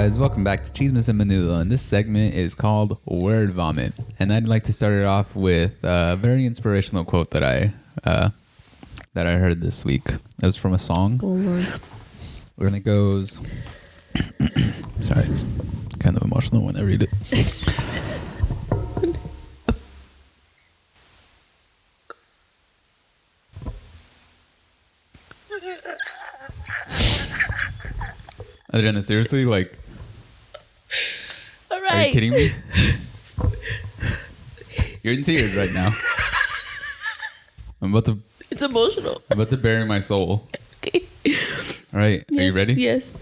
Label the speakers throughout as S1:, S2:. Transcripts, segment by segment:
S1: guys, welcome back to Cheesemas and Manula, and this segment is called Word Vomit. And I'd like to start it off with a very inspirational quote that I heard this week. It was from a song.
S2: Oh, Lord.
S1: And it goes... Sorry, it's kind of emotional when I read it. Adriana, seriously? Like...
S2: All right.
S1: Are you kidding me? You're in tears right now.
S2: It's emotional.
S1: I'm about to bury my soul.
S2: Okay.
S1: All right.
S2: Yes,
S1: are you ready?
S2: Yes.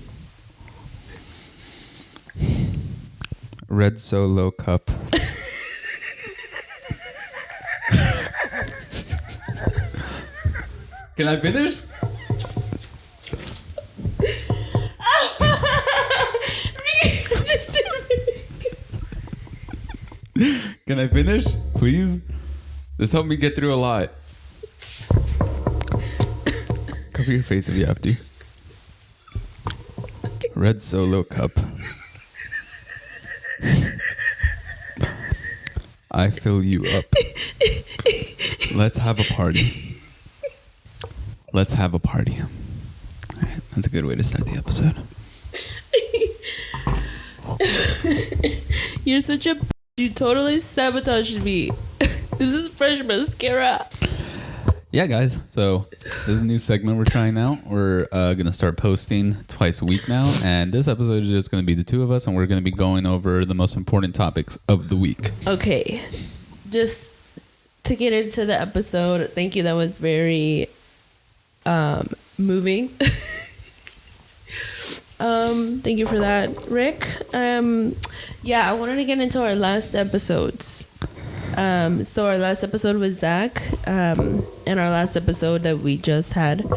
S1: Red Solo Cup. Can I finish? Can I finish? Please? This helped me get through a lot. Cover your face if you have to. Red Solo Cup. I fill you up. Let's have a party. Let's have a party. All right, that's a good way to start the episode.
S2: You're such a... You totally sabotaged me. This is fresh mascara.
S1: Yeah, guys. So this is a new segment we're trying out. We're going to start posting twice a week now. And this episode is just going to be the two of us. And we're going to be going over the most important topics of the week.
S2: Okay. Just to get into the episode. Thank you. That was very moving. Thank you for that, Rick. Yeah, I wanted to get into our last episodes. So our last episode with Zach, and our last episode that we just had, we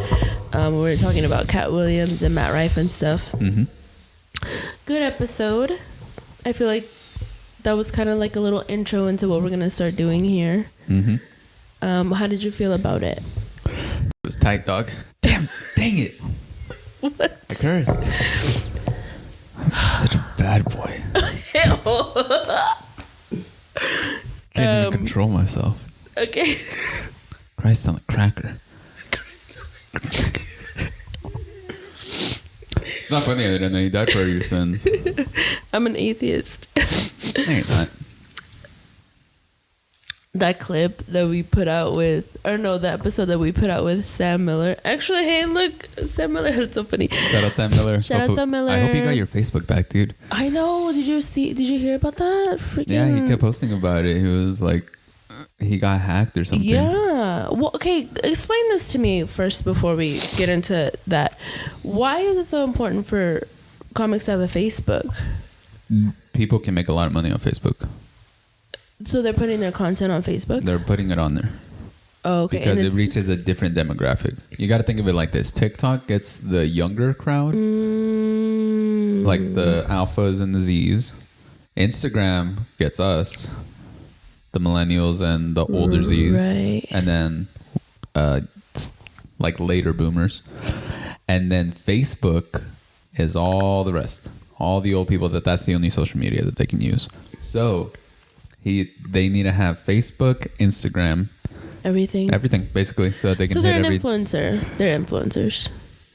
S2: were talking about Cat Williams and Matt Rife and stuff.
S1: Mm-hmm.
S2: Good episode. I feel like that was kind of like a little intro into what we're gonna start doing here.
S1: Mm-hmm.
S2: How did you feel about it?
S1: It was tight, dog. Dang it.
S2: What?
S1: I cursed. Such a bad boy. Can't even control myself.
S2: Okay.
S1: Christ on a cracker. It's not funny, I don't know. You died for your sins.
S2: I'm an atheist.
S1: No, you're not.
S2: That clip that we put out with, or no, the episode that we put out with Sam Miller. Actually, hey, look, Sam Miller is so funny.
S1: Shout out Sam Miller.
S2: Shout out Sam Miller.
S1: I hope you got your Facebook back, dude.
S2: I know. Did you hear about that? Freaking...
S1: Yeah, he kept posting about it. He was like, he got hacked or something.
S2: Yeah. Well, okay, explain this to me first before we get into that. Why is it so important for comics to have a Facebook?
S1: People can make a lot of money on Facebook.
S2: So they're putting their content on Facebook?
S1: They're putting it on there.
S2: Oh, okay.
S1: Because it reaches a different demographic. You got to think of it like this. TikTok gets the younger crowd, like the alphas and the Zs. Instagram gets us, the millennials and the older Zs.
S2: Right.
S1: And then like later boomers. And then Facebook is all the rest. All the old people that's the only social media that they can use. So... They need to have Facebook, Instagram, everything basically, so that they can.
S2: So they're an influencer. They're influencers.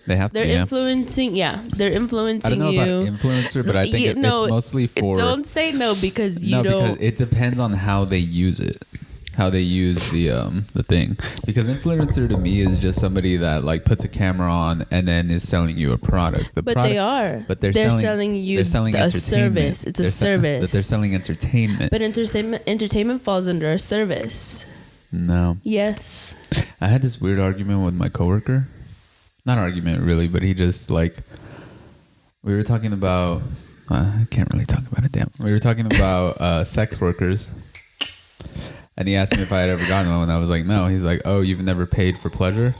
S1: They have.
S2: They're influencing. Yeah, they're influencing.
S1: I don't know
S2: you.
S1: about influencer, but I think it's mostly for.
S2: Don't say no because you don't.
S1: Because it depends on how they use it, how they use the thing. Because influencer to me is just somebody that like puts a camera on and then is selling you a product. But
S2: they are.
S1: But they're selling you. They're selling
S2: a service. It's a service.
S1: But they're selling entertainment.
S2: But entertainment falls under a service.
S1: No.
S2: Yes.
S1: I had this weird argument with my coworker. Not argument really, but he just like we were talking about. I can't really talk about it. Damn. We were talking about sex workers. And he asked me if I had ever gotten one, and I was like, no. He's like, oh, you've never paid for pleasure?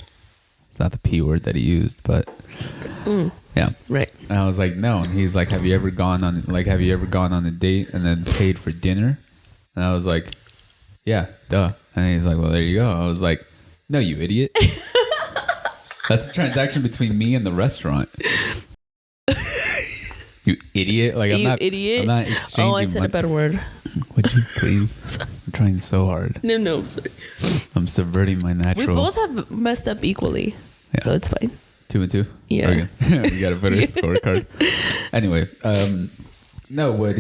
S1: It's not the P word that he used, but yeah.
S2: Right.
S1: And I was like, no. And he's like, have you ever gone on a date and then paid for dinner? And I was like, yeah, duh. And he's like, well, there you go. I was like, no, you idiot. That's a transaction between me and the restaurant. You idiot! Like I'm
S2: You
S1: not.
S2: idiot.
S1: I'm not exchanging.
S2: Oh, I said a
S1: money.
S2: better word.
S1: Would you please? I'm trying so hard.
S2: No, sorry.
S1: I'm subverting my natural.
S2: We both have messed up equally, so it's fine.
S1: 2 and 2.
S2: Yeah.
S1: Okay. We gotta put a scorecard. Anyway, no, what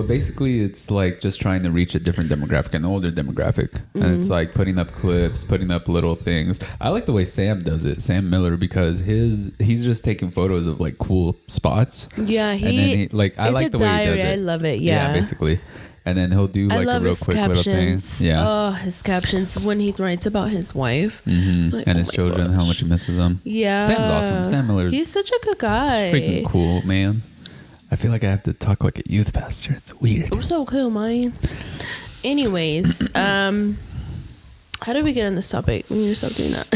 S1: basically it's like just trying to reach a different demographic, an older demographic. And it's like putting up clips, putting up little things. I like the way Sam does it, Sam Miller, because he's just taking photos of like cool spots.
S2: Yeah,
S1: and then he like I like the way he does it.
S2: I love it. Yeah,
S1: basically. And then he'll do like a real quick
S2: captions.
S1: little thing. Yeah.
S2: Oh, his captions when he writes about his wife
S1: like, and his children, how much he misses them.
S2: Yeah.
S1: Sam's awesome. Sam Miller.
S2: He's such a good guy.
S1: Freaking cool, man. I feel like I have to talk like a youth pastor. It's weird.
S2: We're so cool, man. Anyways, how did we get on this topic? We need to stop doing that.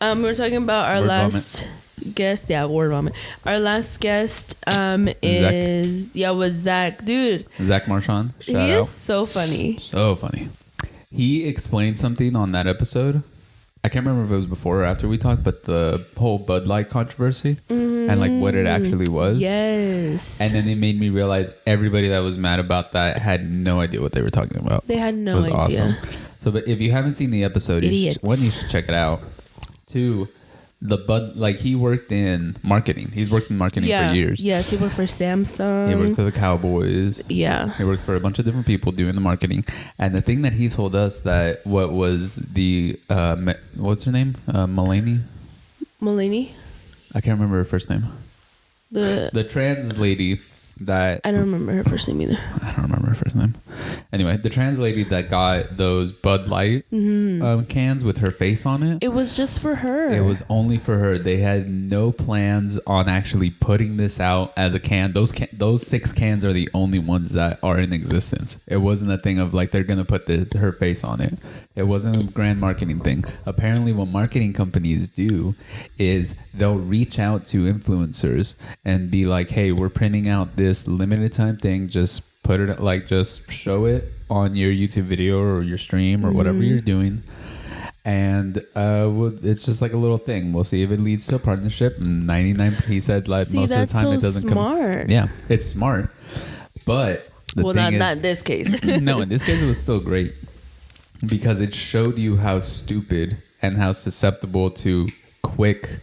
S2: We're talking about our
S1: Word
S2: last guest. Yeah, word vomit. Our last guest was Zach. Dude,
S1: Zach Marchand. Shout
S2: he
S1: out.
S2: is so funny.
S1: So funny. He explained something on that episode. I can't remember if it was before or after we talked, but the whole Bud Light controversy and like what it actually was.
S2: Yes.
S1: And then it made me realize everybody that was mad about that had no idea what they were talking about.
S2: They had no
S1: it was
S2: idea.
S1: Awesome. So, but if you haven't seen the episode, you should check it out. 2, the Bud, like he worked in marketing. He's worked in marketing for years.
S2: Yes, he worked for Samsung.
S1: He worked for the Cowboys.
S2: Yeah.
S1: He worked for a bunch of different people doing the marketing. And the thing that he told us that what was the, what's her name? Mulaney? I can't remember her first name. The trans lady that...
S2: I don't remember her first name either.
S1: I don't remember her first name. Anyway, the trans lady that got those Bud Light cans with her face on it.
S2: It was just for her.
S1: It was only for her. They had no plans on actually putting this out as a can. Those 6 cans are the only ones that are in existence. It wasn't a thing of like they're going to put her face on it. It wasn't a grand marketing thing. Apparently what marketing companies do is they'll reach out to influencers and be like, hey, we're printing out this limited time thing. Just put it like just show it on your YouTube video or your stream or whatever you're doing. And it's just like a little thing. We'll see if it leads to a partnership. 99, he said, like most of the time it doesn't come. Yeah, it's smart. But the thing is,
S2: not in this case.
S1: No, in this case it was still great because it showed you how stupid and how susceptible to quick,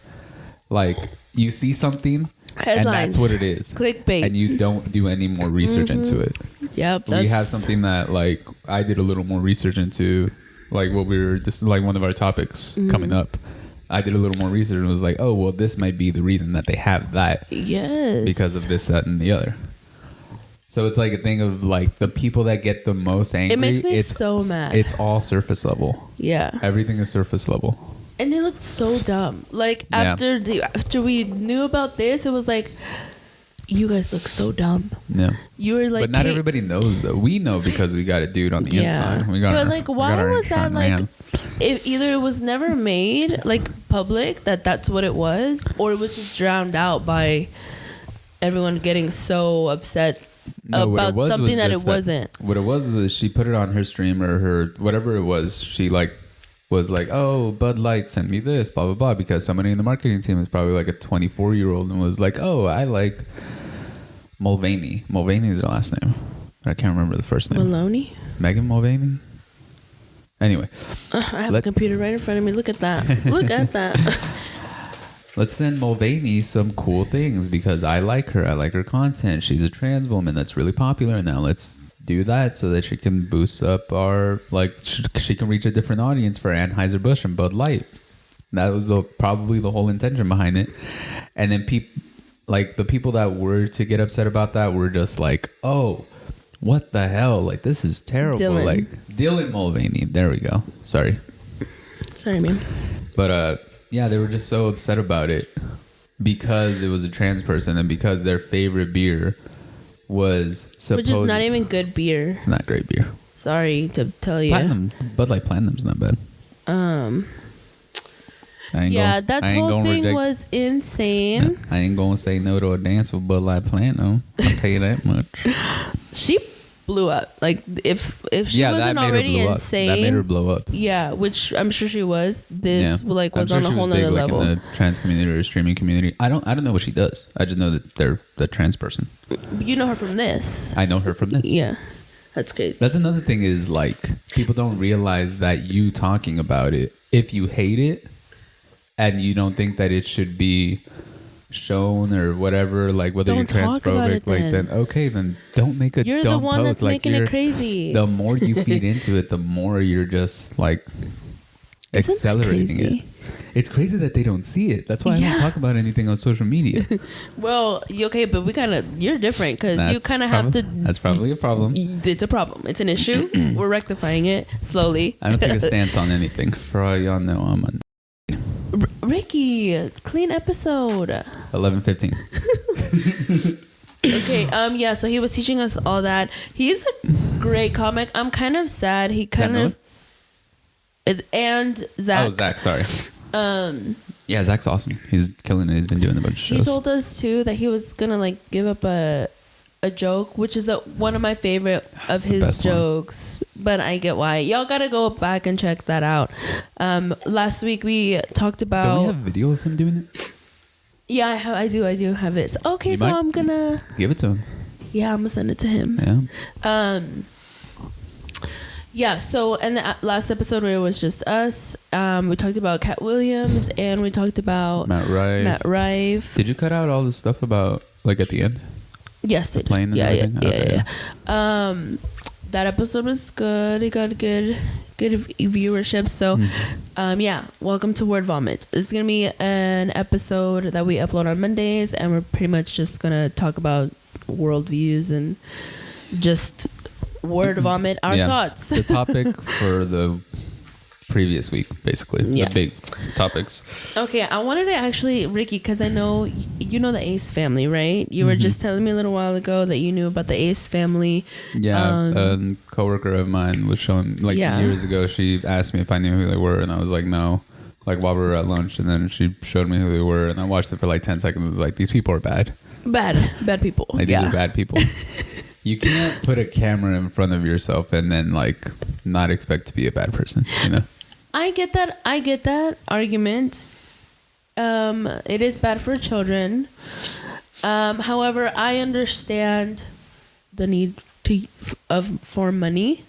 S1: like you see something. Headlines. And that's what it is.
S2: Clickbait.
S1: And you don't do any more research into it.
S2: Yep.
S1: We have something that like I did a little more research into, like what we were just like one of our topics coming up. I did a little more research and was like, oh, well, this might be the reason that they have that.
S2: Yes.
S1: Because of this, that, and the other. So it's like a thing of like the people that get the most angry.
S2: It makes me so mad.
S1: It's all surface level.
S2: Yeah.
S1: Everything is surface level.
S2: And it looked so dumb. Like after we knew about this, it was like, you guys look so dumb.
S1: Yeah.
S2: You were like,
S1: but not everybody knows though. We know because we got a dude on the inside. We got
S2: but like, why was that like? If either it was never made like public that's what it was, or it was just drowned out by everyone getting so upset about something that it wasn't.
S1: What it was is she put it on her stream or her whatever it was. She like was like, oh, Bud Light sent me this, blah blah blah, because somebody in the marketing team is probably like a 24-year-old and was like, oh, I like Mulvaney. Mulvaney is her last name. I can't remember the first name.
S2: Maloney?
S1: Megan Mulvaney? Anyway.
S2: I have a computer right in front of me. Look at that. Look at that.
S1: Let's send Mulvaney some cool things because I like her. I like her content. She's a trans woman that's really popular now. Let's do that so that she can boost up our, like, she can reach a different audience for Anheuser-Busch and Bud Light. That was probably the whole intention behind it. And then the people that were to get upset about that were just like, oh, what the hell? Like, this is terrible. Dylan Mulvaney. There we go. Sorry,
S2: man.
S1: But, yeah, they were just so upset about it because it was a trans person and because their favorite beer was supposed... Which is
S2: not even good beer.
S1: It's not great beer.
S2: Sorry to tell you.
S1: Platinum. Bud Light Platinum's not bad.
S2: That whole thing was insane.
S1: I ain't gonna say no to a dance with Bud Light Platinum. I'll tell you that much.
S2: She blew up. Like if she wasn't already insane,
S1: that made her blow up.
S2: Yeah, which I'm sure she was. This was on a whole nother level.
S1: In the trans community or streaming community. I don't know what she does. I just know that they're the trans person.
S2: You know her from this.
S1: I know her from this.
S2: Yeah, that's crazy.
S1: That's another thing is like people don't realize that you talking about it. If you hate it and you don't think that it should be shown or whatever, like whether you're transphobic, like then okay, then don't make a dumb post.
S2: You're the one that's making it crazy.
S1: The more you feed into it, the more you're just like accelerating it. It's crazy that they don't see it. That's why I don't talk about anything on social media.
S2: Well, okay, but you're different because you kind of have to.
S1: That's probably a problem.
S2: It's a problem. It's an issue. We're rectifying it slowly.
S1: I don't take a stance on anything. For all y'all know, I'm a
S2: Ricky, clean episode.
S1: 11:15.
S2: Okay. Yeah. So he was teaching us all that. He's a great comic. I'm kind of sad. He kind of. And Zach.
S1: Oh, Zach. Sorry. Yeah, Zach's awesome. He's killing it. He's been doing a bunch of shows.
S2: He told us too that he was gonna like give up a joke, which is one of my favorite of his jokes. But I get why. Y'all gotta go back and check that out. Last week we talked about.
S1: Don't we have a video of him doing it?
S2: Yeah, I do have it. Okay, so I'm gonna
S1: give it to him.
S2: Yeah, I'm gonna send it to him.
S1: Yeah.
S2: Yeah, so in the last episode where it was just us, we talked about Cat Williams and we talked about
S1: Matt Rife. Did you cut out all the stuff about like at the end?
S2: Yes, it
S1: playing.
S2: Yeah. That episode was good. It got good viewership. So, yeah, welcome to Word Vomit. It's gonna be an episode that we upload on Mondays, and we're pretty much just gonna talk about worldviews and just word vomit our thoughts.
S1: The topic for the previous week, basically. The big topics.
S2: Okay, I wanted to actually, Ricky, because I know you know the Ace family, right? You were just telling me a little while ago that you knew about the Ace family.
S1: Yeah, a coworker of mine was showing, like years ago, she asked me if I knew who they were, and I was like, no. Like while we were at lunch, and then she showed me who they were, and I watched it for like 10 seconds. It was like, these people are bad.
S2: Bad people.
S1: Like, these are bad people. You can't put a camera in front of yourself and then like not expect to be a bad person, you know?
S2: I get that argument. It is bad for children. However, I understand the need for money.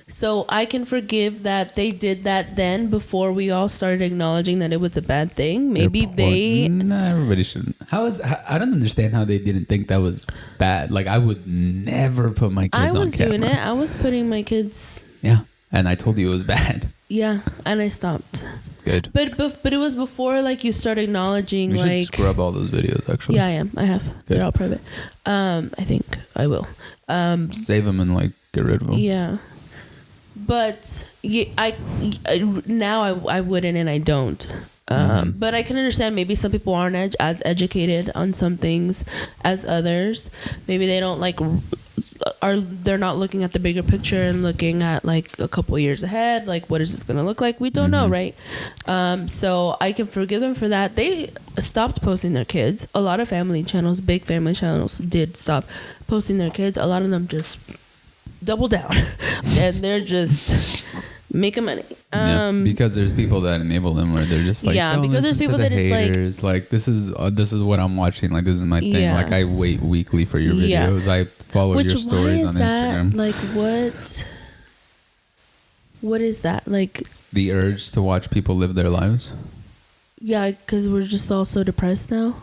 S2: So I can forgive that they did that then before we all started acknowledging that it was a bad thing. Maybe
S1: everybody shouldn't. I don't understand how they didn't think that was bad. Like I would never put my kids on camera. I was doing it.
S2: I was putting my kids.
S1: Yeah, and I told you it was bad.
S2: Yeah, and I stopped.
S1: Good.
S2: But it was before like you start acknowledging
S1: we
S2: like
S1: should scrub all those videos actually.
S2: Yeah, I am. I have. Good. They're all private. I think I will.
S1: Save them and like get rid of them.
S2: Yeah. But I wouldn't and I don't. But I can understand maybe some people aren't as educated on some things as others. Maybe they don't they're not looking at the bigger picture and looking at like a couple years ahead. Like, what is this going to look like? We don't know, right? So I can forgive them for that. They stopped posting their kids. A lot of family channels, big family channels, did stop posting their kids. A lot of them just double down and they're just making money
S1: because there's people that enable them where they're just like because there's people that haters. Like this is what I'm watching, like this is my thing. Like I wait weekly for your videos. I follow your stories on Instagram.
S2: Like what is that, like
S1: the urge to watch people live their lives?
S2: Yeah, because we're just all so depressed now.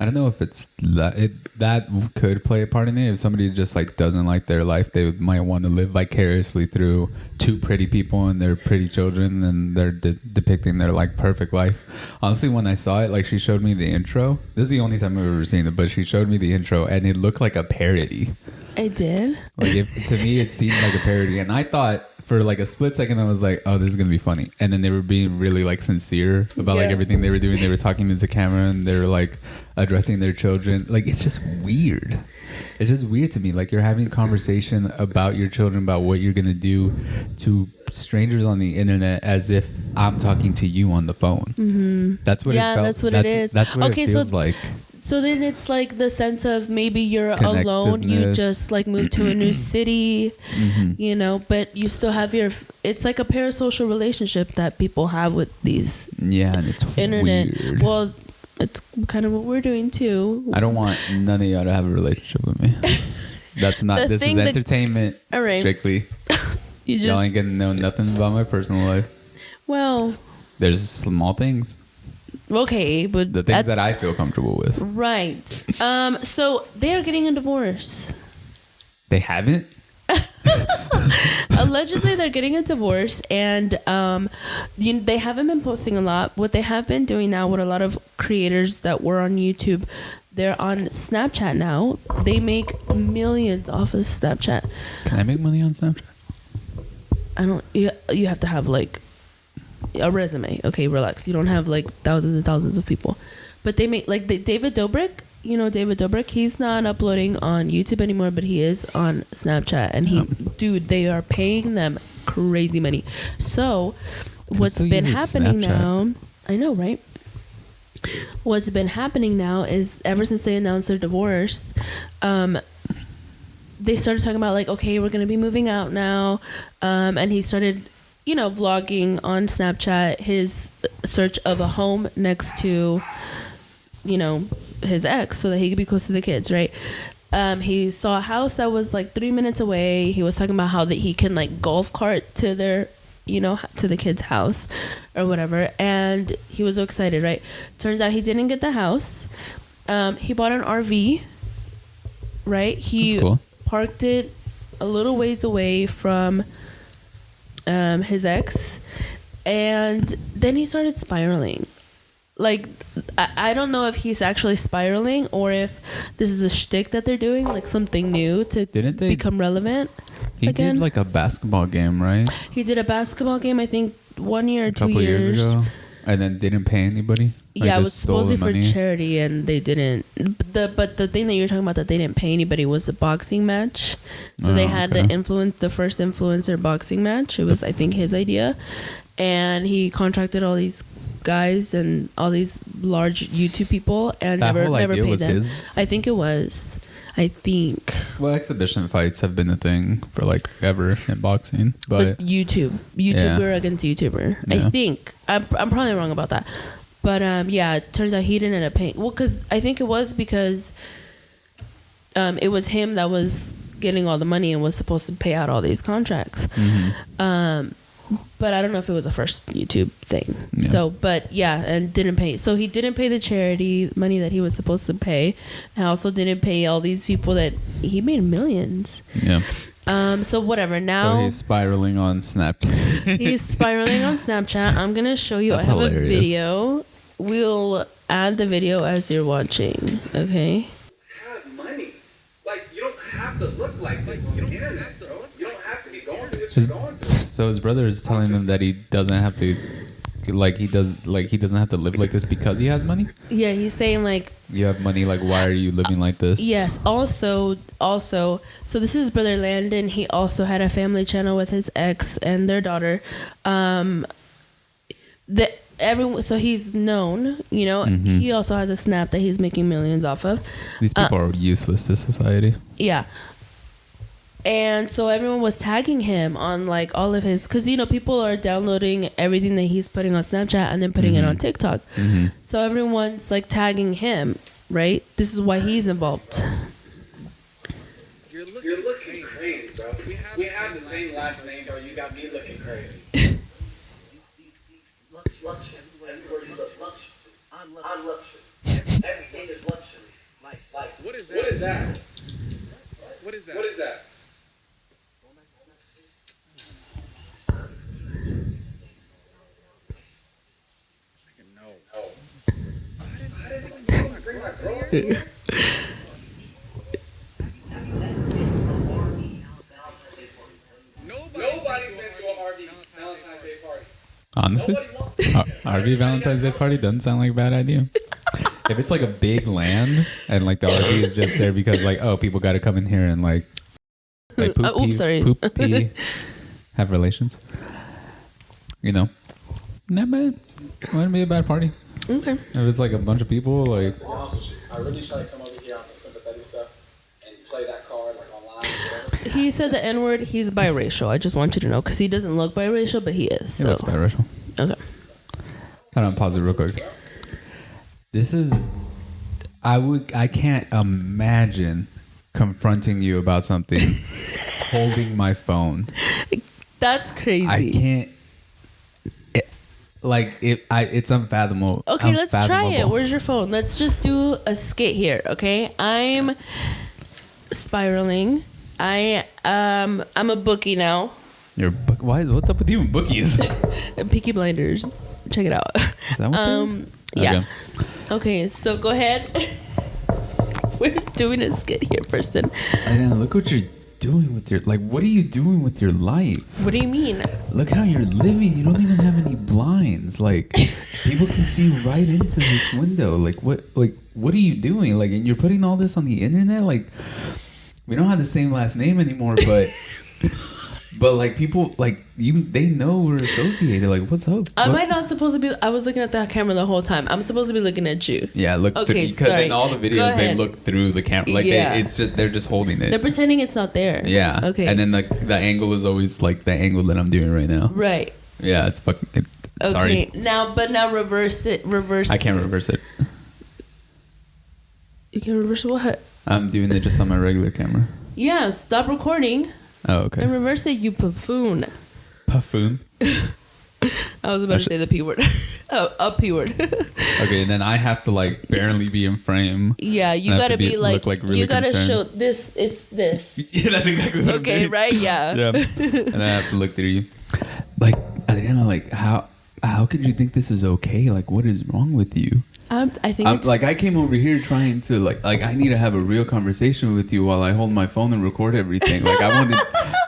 S1: I don't know if it's that could play a part in it. If somebody just like doesn't like their life, they might want to live vicariously through two pretty people and their pretty children, and they're depicting their like perfect life. Honestly, when I saw it, like she showed me the intro. This is the only time I've ever seen it, but she showed me the intro and it looked like a parody.
S2: It did?
S1: Like to me, it seemed like a parody, and I thought for like a split second I was like, oh, this is gonna be funny. And then they were being really like sincere about like everything they were doing. They were talking into camera and they were like addressing their children. Like it's just weird. It's just weird to me. Like you're having a conversation about your children, about what you're gonna do to strangers on the internet, as if I'm talking to you on the phone. That's what it felt.
S2: That's what it is.
S1: That's what it feels like.
S2: So then it's like the sense of maybe you're alone. You just like moved to a new city, you know, but you still have it's like a parasocial relationship that people have with these.
S1: Yeah, and it's
S2: internet.
S1: Weird.
S2: Well, it's kind of what we're doing too.
S1: I don't want none of y'all to have a relationship with me. That's not. This is entertainment.
S2: All right.
S1: Strictly. Y'all ain't gonna know nothing about my personal life.
S2: Well,
S1: there's small things.
S2: Okay, but
S1: the things that I feel comfortable with.
S2: Right. So they are getting a divorce.
S1: They haven't?
S2: Allegedly, they're getting a divorce, and they haven't been posting a lot. What they have been doing now, what a lot of creators that were on YouTube, they're on Snapchat now. They make millions off of Snapchat.
S1: Can I make money on Snapchat?
S2: I don't. You have to have like a resume. Okay, relax. You don't have like thousands and thousands of people, but they make like David Dobrik. You know David Dobrik. He's not uploading on YouTube anymore, but he is on Snapchat, and dude, they are paying them crazy money. So, what's been happening now? I know, right? What's been happening now is ever since they announced their divorce, they started talking about like, okay, we're gonna be moving out now, and he started, vlogging on Snapchat his search of a home next to, his ex, so that he could be close to the kids, right? He saw a house that was like 3 minutes away. He was talking about how that he can like golf cart to their, to the kids' house or whatever, and he was so excited, right? Turns out he didn't get the house. He bought an RV, right? He parked it a little ways away from his ex, and then he started spiraling. Like, I don't know if he's actually spiraling or if this is a shtick that they're doing, like something new to become relevant.
S1: He did like a basketball game, right?
S2: He did a basketball game, I think 1 year or 2 years.
S1: A couple years ago. And then didn't pay anybody?
S2: Yeah, it was supposedly for charity, and they didn't. But the thing that you're talking about that they didn't pay anybody was a boxing match. So they had the first influencer boxing match. It was, I think, his idea. And he contracted all these guys and all these large YouTube people, and never paid them. I think it was. Well,
S1: exhibition fights have been a thing for like ever in boxing, but
S2: YouTuber against YouTuber. Yeah. I think I'm probably wrong about that, but it turns out he didn't end up paying. Well, because I think it was because it was him that was getting all the money and was supposed to pay out all these contracts. But I don't know if it was a first YouTube thing. Yeah. So, and didn't pay. So he didn't pay the charity money that he was supposed to pay. And also didn't pay all these people that he made millions. Yeah. So whatever. Now
S1: so he's spiraling on Snapchat.
S2: He's spiraling on Snapchat. I'm gonna show you. I have a video. We'll add the video as you're watching. Okay.
S3: Have money. Like, you don't have to look like this on the internet, bro. You don't have to be going through what you're going through.
S1: So his brother is telling him that he doesn't have to, he doesn't have to live like this because he has money.
S2: Yeah, he's saying like,
S1: you have money, like why are you living like this?
S2: Yes. Also, so this is his brother Landon. He also had a family channel with his ex and their daughter. So he's known, He also has a Snap that he's making millions off of.
S1: These people are useless to society.
S2: Yeah. And so everyone was tagging him on like all of his, because people are downloading everything that he's putting on Snapchat and then putting it on TikTok. So everyone's like tagging him, right? This is why he's involved.
S3: You're looking crazy, bro. We have the same last name, bro. You got me looking crazy. Luxury. Everywhere you look, luxury. I'm luxury. Everything is luxury. Like, what is that? What is that? What is that? What is that? Nobody's been to an RV Valentine's Day party.
S1: Honestly, RV Valentine's Day party doesn't sound like a bad idea. If it's like a big land and like the RV is just there because like, oh, people got to come in here and like poop pee, have relations. Not bad. Wouldn't be a bad party.
S2: Okay.
S1: If it's like a bunch of people, like
S4: I really try to come over here on some sympathetic stuff and play that card like online or whatever.
S2: He said the N-word. He's biracial. I just want you to know because he doesn't look biracial, but he is.
S1: He looks biracial.
S2: Okay.
S1: Hold on, pause it real quick. This is, I can't imagine confronting you about something, holding my phone.
S2: That's crazy.
S1: I can't. It's unfathomable.
S2: Okay, let's try it. Where's your phone? Let's just do a skit here. Okay, I'm spiraling. I'm a bookie now.
S1: You're why? What's up with you and bookies?
S2: Peaky Blinders. Check it out.
S1: Is that what
S2: yeah. Okay, so go ahead. We're doing a skit here, Preston.
S1: And look what you're doing with your what are you doing with your life?
S2: What do you mean?
S1: Look how you're living. You don't even have any blinds. Like people can see right into this window. What are you doing? And you're putting all this on the internet. We don't have the same last name anymore, but people they know we're associated. What's up?
S2: Am I not supposed to be? I was looking at that camera the whole time. I'm supposed to be looking at you.
S1: Yeah, look.
S2: Okay,
S1: because in all the videos they look through the camera. They're just holding it.
S2: They're pretending it's not there.
S1: Yeah.
S2: Okay.
S1: And then the angle is always the angle that I'm doing right now.
S2: Right.
S1: Yeah, it's fucking. Sorry.
S2: Okay. Now reverse it.
S1: I can't reverse it.
S2: You can reverse what?
S1: I'm doing it just on my regular camera.
S2: Yeah. Stop recording.
S1: Oh, okay.
S2: And reverse it, you buffoon.
S1: Buffoon?
S2: I was about to say the P word. A P word.
S1: Okay, and then I have to barely be in frame.
S2: Yeah, you gotta be
S1: really
S2: you gotta
S1: concerned.
S2: show this. It's this.
S1: Yeah, that's exactly what
S2: okay,
S1: I'm doing.
S2: right? Yeah.
S1: Yeah. And I have to look through you. Adriana, how could you think this is okay? What is wrong with you?
S2: I think it's
S1: I came over here trying to I need to have a real conversation with you while I hold my phone and record everything.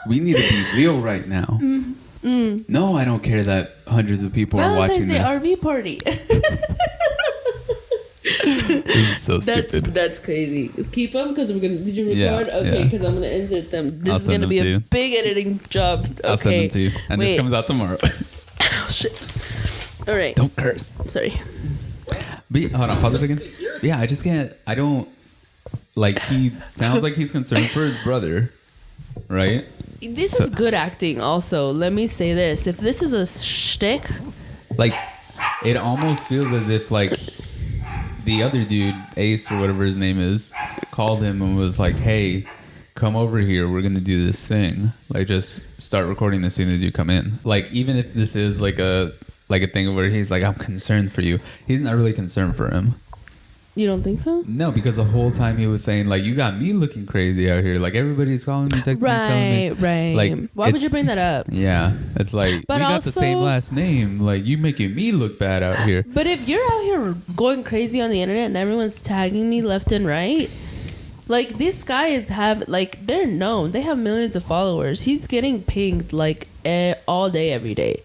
S1: We need to be real right now. No, I don't care that hundreds of people are watching this.
S2: Valentine's Day RV party.
S1: This is so stupid.
S2: That's crazy. Keep them because we're gonna. Did you record?
S1: Yeah,
S2: okay,
S1: yeah.
S2: because I'm gonna insert them. This
S1: I'll
S2: is gonna be
S1: to
S2: a
S1: you.
S2: big editing job. Okay.
S1: I'll send them to you, and
S2: Wait.
S1: this comes out tomorrow.
S2: Oh shit! All right.
S1: Don't curse.
S2: Sorry.
S1: But hold on, pause it again. Yeah, I just can't. I don't. He sounds like he's concerned for his brother, right?
S2: This is good acting. Also, let me say this: if this is a shtick,
S1: it almost feels as if the other dude, Ace or whatever his name is, called him and was like, "Hey, come over here. We're gonna do this thing. Just start recording as soon as you come in." Even if this is a thing where he's I'm concerned for you. He's not really concerned for him.
S2: you don't think so?
S1: No, because the whole time he was saying you got me looking crazy out here. Everybody's calling me, texting me, telling me.
S2: Right. Why would you bring that up?
S1: Yeah, it's
S2: But
S1: we got the same last name. You making me look bad out here.
S2: But if you're out here going crazy on the internet and everyone's tagging me left and right, these guys they're known. They have millions of followers. He's getting pinged all day, every day.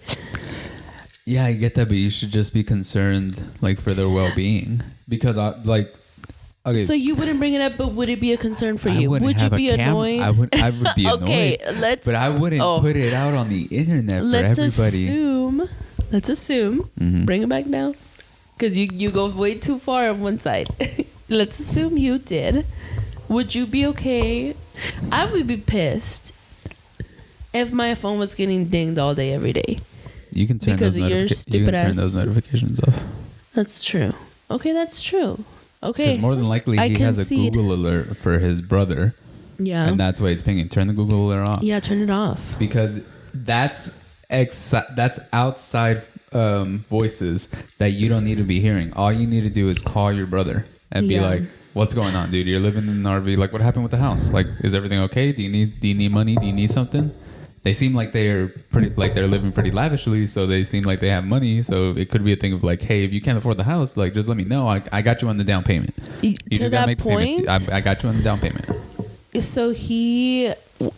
S1: Yeah, I get that, but you should just be concerned for their well-being because okay.
S2: So you wouldn't bring it up, but would it be a concern for
S1: I
S2: you?
S1: wouldn't
S2: Would you
S1: have a
S2: be annoyed?
S1: I would be annoyed.
S2: Okay,
S1: but I wouldn't put it out on the internet for everybody.
S2: Let's assume.
S1: Mm-hmm.
S2: Bring it back down, because you go way too far on one side. Let's assume you did. Would you be okay? I would be pissed if my phone was getting dinged all day, every day.
S1: You can turn
S2: because
S1: those
S2: of your stupid ass.
S1: Turn those notifications off.
S2: That's true. Okay, that's true. Okay.
S1: Because more than likely he has a Google alert for his brother.
S2: Yeah.
S1: And that's why it's pinging. Turn the Google alert off.
S2: Yeah, turn it off.
S1: Because that's outside voices that you don't need to be hearing. All you need to do is call your brother and be like, "What's going on, dude? You're living in an RV. What happened with the house? Is everything okay? Do you need money? Do you need something?" They seem like they're they're living pretty lavishly, so they seem like they have money. So it could be a thing of hey, if you can't afford the house, just let me know. I got you on the down payment.
S2: To that point,
S1: I got you on the down payment.
S2: So he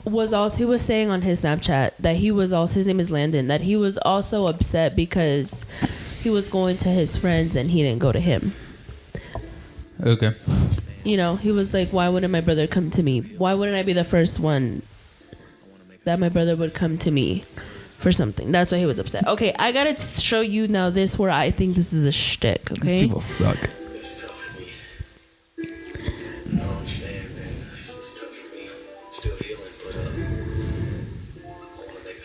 S2: was saying on his Snapchat that his name is Landon, that he was also upset because he was going to his friends and he didn't go to him.
S1: Okay.
S2: He was like, why wouldn't my brother come to me? Why wouldn't I be the first one that my brother would come to me for something? That's why he was upset. Okay, I gotta show you now this where I think this is a shtick, okay?
S1: These people suck.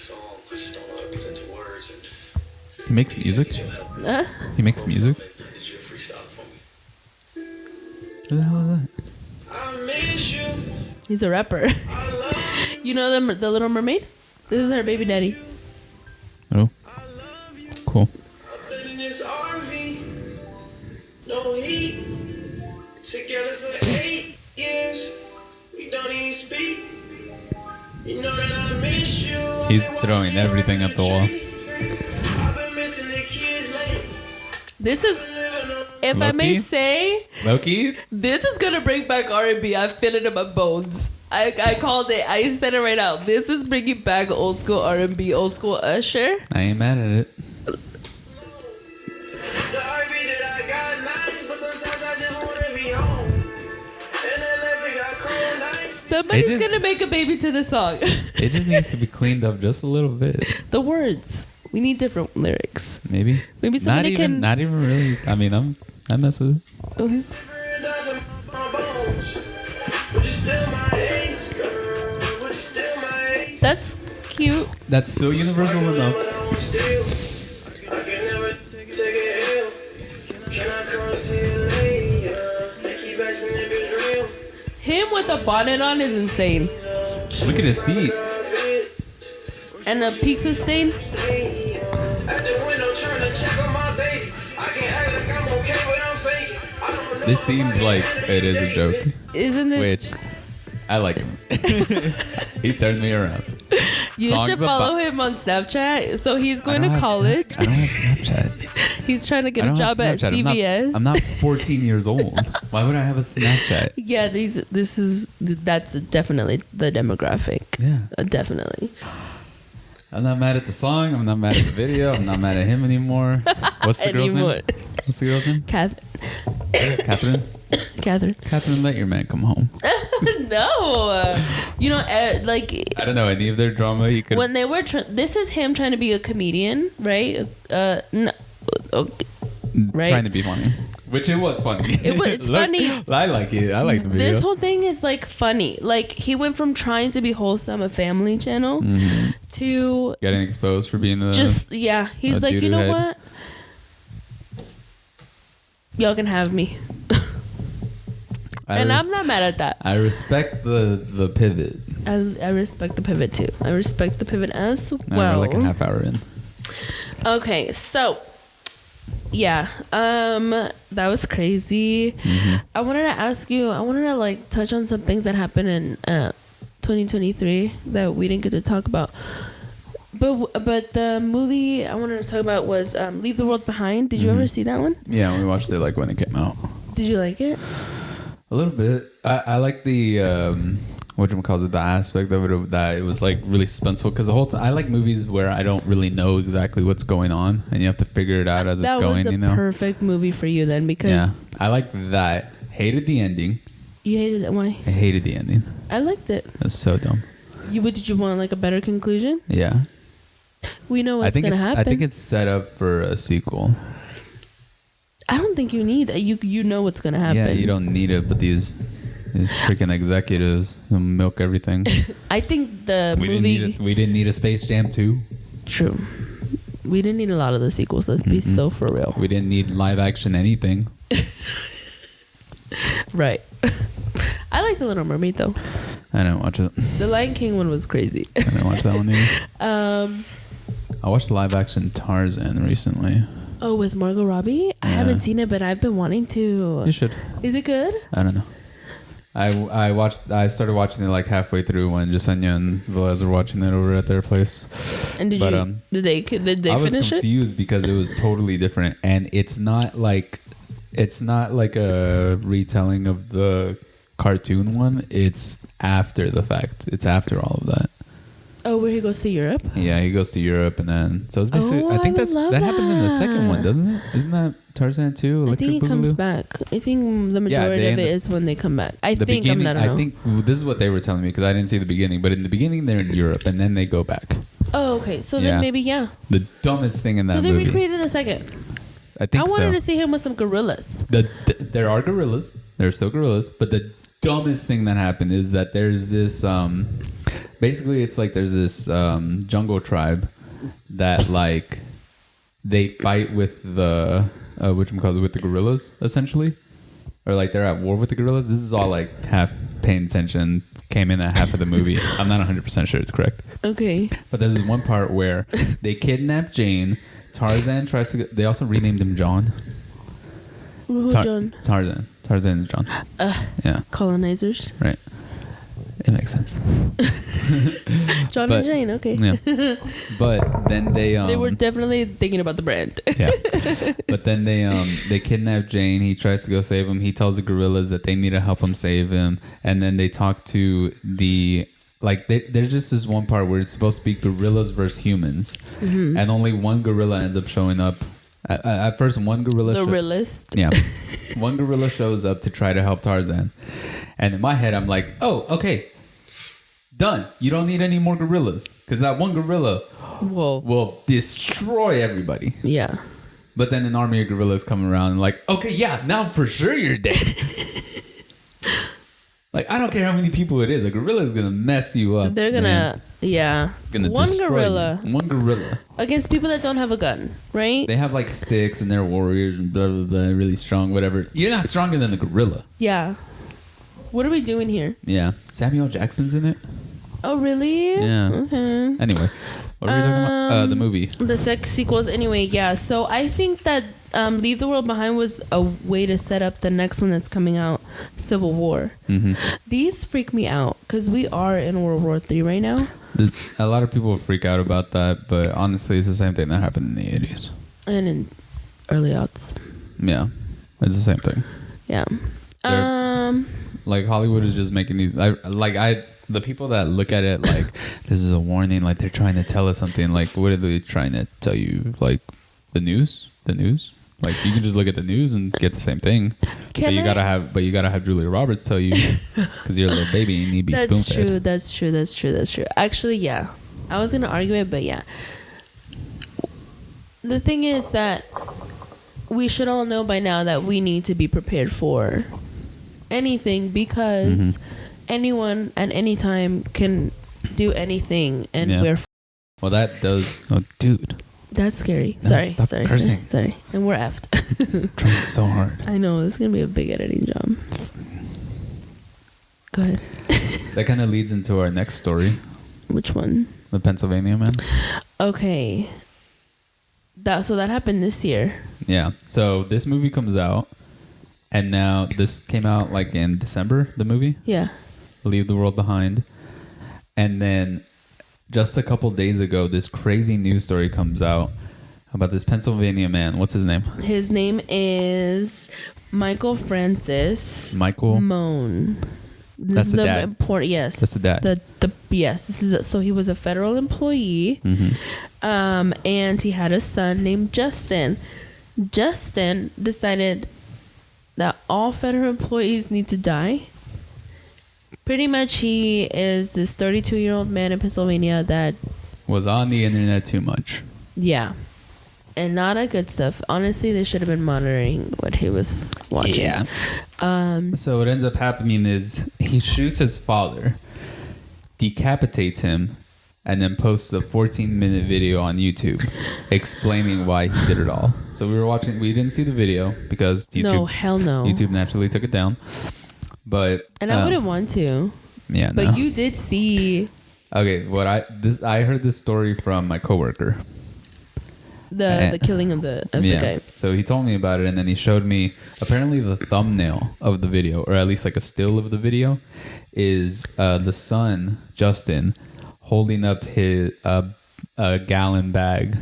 S3: song, I just don't know how to put it into words. And
S1: He makes music. He makes music.
S3: I need you to freestyle for me.
S1: Who the hell is that?
S3: I miss you.
S2: He's a rapper. You know the Little Mermaid? This is her baby daddy.
S1: Oh, cool.
S3: I've been in this RV, no heat, together for 8 years. We don't even speak. You know that I miss you.
S1: He's throwing everything at the wall.
S3: I've been missing the kids lately.
S2: This is, if I may
S1: Loki?
S2: say,
S1: Loki?
S2: this is gonna bring back R&B. I feel it in my bones. I called it. I said it right now. This is bringing back old school R&B, old school Usher.
S1: I ain't mad at it.
S3: The RV that I got nice, but sometimes I just wanna be home. And that life got cold nights.
S2: Somebody's
S1: It just-
S2: gonna make a baby to this song.
S1: It just needs to be cleaned up just a little bit.
S2: The words. We need different lyrics.
S1: Maybe.
S2: Maybe
S1: Not
S2: somebody
S1: even.
S2: can.
S1: Not even really. I mean, I mess with it.
S2: Okay.
S3: Does in my bones. Would you still my ace? Would you still my ace?
S2: That's cute.
S1: That's still universal enough.
S3: But I won't steal. I can never take it ill. Can I come see you later? Keep asking if it's real.
S2: Him with a bonnet on is insane.
S1: Look at his feet.
S2: And a pizza stain.
S3: At the window trying to check on my baby. I can act like I'm okay, but I'm fake. I don't know.
S1: This seems like it is a joke.
S2: Isn't this?
S1: Which I like him. He turned me around.
S2: You
S1: songs
S2: should follow him on Snapchat. So he's going to college.
S1: I don't have Snapchat.
S2: He's trying to
S1: I
S2: get a
S1: don't have
S2: job at
S1: Snapchat.
S2: CVS.
S1: I'm not 14 years old. Why would I have a Snapchat?
S2: Yeah, that's definitely the demographic.
S1: Yeah.
S2: Definitely.
S1: I'm not mad at the song. I'm not mad at the video. I'm not mad at him anymore. What's the girl's
S2: Anymore.
S1: name? What's the girl's name? Catherine. Catherine, let your man come home.
S2: No. You know, like
S1: I don't know any of their drama. You could.
S2: when they were this is him trying to be a comedian, right? No, right.
S1: Trying to be funny, which it was funny.
S2: It's funny.
S1: I like it. I like the video.
S2: This whole thing is like funny. Like he went from trying to be wholesome, a family channel, to
S1: Getting exposed for being the
S2: just He's
S1: a
S2: like, you
S1: doo-doo
S2: know
S1: head.
S2: what? Y'all can have me, and I'm not mad at that.
S1: I respect the pivot.
S2: I respect the pivot too. I respect the pivot as
S1: Now
S2: well.
S1: we're like a half hour in.
S2: Okay, so that was crazy. I wanted to ask you. I wanted to like touch on some things that happened in 2023 that we didn't get to talk about. But the movie I wanted to talk about was Leave the World Behind. Did you ever see that one?
S1: Yeah, we watched it like when it came out.
S2: Did you like it?
S1: A little bit. I like the whatchamacallit, the aspect of it, that it was like really suspenseful, because the whole time I like movies where I don't really know exactly what's going on and you have to figure it out as it's going.
S2: That was a perfect movie for you then, because
S1: I like that. Hated the ending.
S2: you hated it. Why?
S1: I hated the ending.
S2: I liked it.
S1: It was so dumb.
S2: Did you want like a better conclusion?
S1: Yeah.
S2: We know what's gonna happen.
S1: I think it's set up for a sequel.
S2: I don't think you need that. You know what's gonna happen.
S1: Yeah, you don't need it, but these freaking executives will milk everything.
S2: I think the
S1: we
S2: movie.
S1: we didn't need a Space Jam 2.
S2: True. We didn't need a lot of the sequels. Let's be so for real.
S1: We didn't need live action anything.
S2: Right. I like The Little Mermaid though.
S1: I didn't watch it.
S2: The Lion King one was crazy.
S1: I didn't watch that one either. I watched the live action Tarzan recently.
S2: Oh, with Margot Robbie? I haven't seen it, but I've been wanting to.
S1: You should.
S2: Is it good?
S1: I don't know. I started watching it like halfway through when Jasenia and Velez were watching it over at their place.
S2: And did they
S1: I was
S2: finish it?
S1: confused because it was totally different, and it's not like a retelling of the cartoon one. It's after the fact. It's after all of that.
S2: Oh, where he goes to Europe?
S1: Yeah, he goes to Europe, and then so it's basically.
S2: Oh,
S1: I think
S2: I would love
S1: that happens in the second one,
S2: that.
S1: doesn't it? Isn't that Tarzan 2?
S2: I think he comes
S1: Boogaloo?
S2: back. I think the majority of it is when they come back. I think I
S1: think this is what they were telling me because I didn't see the beginning. But in the beginning, they're in Europe, and then they go back.
S2: Oh, okay. So
S1: Yeah.
S2: then maybe
S1: The dumbest thing in that
S2: So they
S1: movie.
S2: recreated the second.
S1: I think
S2: I wanted
S1: so.
S2: to see him with some gorillas.
S1: There are gorillas. There are still gorillas. But the dumbest thing that happened is that there's this Basically, it's like there's this jungle tribe that like they fight with the with the gorillas essentially, or like they're at war with the gorillas. This is all like half paying attention. Came in at half of the movie. I'm not 100% sure it's correct.
S2: Okay.
S1: But there's this one part where they kidnap Jane. Tarzan tries to. They also renamed him John.
S2: Who's John?
S1: Tarzan and John. Yeah.
S2: Colonizers.
S1: Right. It makes sense.
S2: John and Jane. Okay.
S1: Yeah. But then
S2: they were definitely thinking about the brand.
S1: Yeah. But then they kidnap Jane. He tries to go save him. He tells the gorillas that they need to help him save him. And then they talk to there's just this one part where it's supposed to be gorillas versus humans, and only one gorilla ends up showing up. At first, one gorilla.
S2: The realist.
S1: Yeah. One gorilla shows up to try to help Tarzan. And in my head, I'm like, oh, okay. Done. You don't need any more gorillas. Because that one gorilla will destroy everybody.
S2: Yeah.
S1: But then an army of gorillas come around and like, okay, yeah, now for sure you're dead. Like, I don't care how many people it is. A gorilla is going to mess you up.
S2: They're going to, yeah.
S1: It's going to
S2: One gorilla.
S1: You. One gorilla.
S2: Against people that don't have a gun, right?
S1: They have like sticks and they're warriors and blah, blah, blah, really strong, whatever. You're not stronger than a gorilla.
S2: Yeah. What are we doing here?
S1: Yeah. Samuel Jackson's in it.
S2: Oh, really?
S1: Yeah.
S2: Okay.
S1: Anyway, what are we talking about? The movie.
S2: The sex sequels. Anyway, yeah. So I think that Leave the World Behind was a way to set up the next one that's coming out, Civil War. Mm-hmm. These freak me out because we are in World War III right now.
S1: A lot of people freak out about that, but honestly, it's the same thing that happened in the 80s.
S2: And in early aughts.
S1: Yeah. It's the same thing.
S2: Yeah.
S1: Like, Hollywood is just making these... the people that look at it like, this is a warning, like, they're trying to tell us something. Like, what are they trying to tell you? Like, the news? The news? Like, you can just look at the news and get the same thing. But you gotta have Julia Roberts tell you, because you're a little baby and you need to be spoon-fed.
S2: That's true. Actually, yeah. I was going to argue it, but yeah. The thing is that we should all know by now that we need to be prepared for anything, because anyone at any time can do anything, and we're
S1: well, that does... Oh, dude.
S2: That's scary.
S1: No, stop cursing.
S2: Sorry. And we're effed.
S1: Trying so hard.
S2: I know. This is going to be a big editing job. Go ahead.
S1: That kind of leads into our next story.
S2: Which one?
S1: The Pennsylvania man.
S2: Okay. So that happened this year.
S1: Yeah. So this movie comes out, and now this came out like in December, the movie.
S2: Yeah.
S1: Leave the World Behind. And then just a couple days ago, this crazy news story comes out about this Pennsylvania man. What's his name? His name
S2: is Michael Francis.
S1: Michael
S2: Moan.
S1: That's the dad.
S2: Yes.
S1: That's the dad.
S2: Yes. So he was a federal employee. And he had a son named Justin. Justin decided that all federal employees need to die. Pretty much, he is this 32-year-old man in Pennsylvania that
S1: was on the internet too much.
S2: Yeah. And not a good stuff. Honestly, they should have been monitoring what he was watching.
S1: Yeah. So what ends up happening is he shoots his father, decapitates him, and then posts a 14-minute video on YouTube explaining why he did it all. So we didn't see the video because YouTube...
S2: No, hell no.
S1: YouTube naturally took it down. But
S2: I wouldn't want to.
S1: Yeah,
S2: but you did see.
S1: Okay, I heard this story from my coworker.
S2: The killing of the guy.
S1: So he told me about it, and then he showed me apparently the thumbnail of the video, or at least like a still of the video, is the son Justin holding up his a gallon bag,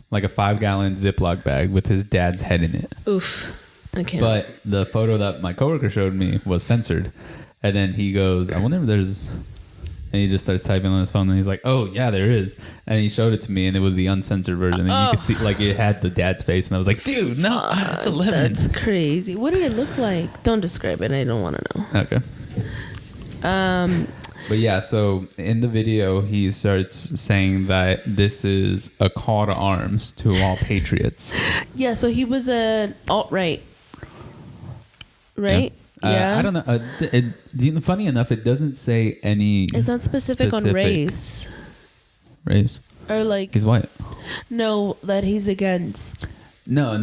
S1: like a 5-gallon Ziploc bag with his dad's head in it.
S2: Oof. I can't.
S1: But the photo that my coworker showed me was censored. And then he goes, I wonder if there's... And he just starts typing on his phone, and he's like, oh, yeah, there is. And he showed it to me, and it was the uncensored version. And you could see, like, it had the dad's face. And I was like, dude, no, it's 11.
S2: That's crazy. What did it look like? Don't describe it. I don't want to know.
S1: Okay. But yeah, so in the video, he starts saying that this is a call to arms to all patriots.
S2: Yeah, so he was an alt-right. Right? Yeah.
S1: I don't know. Funny enough, it doesn't say any.
S2: It's not specific on race.
S1: Race.
S2: Or like.
S1: He's white.
S2: No, that he's against.
S1: No.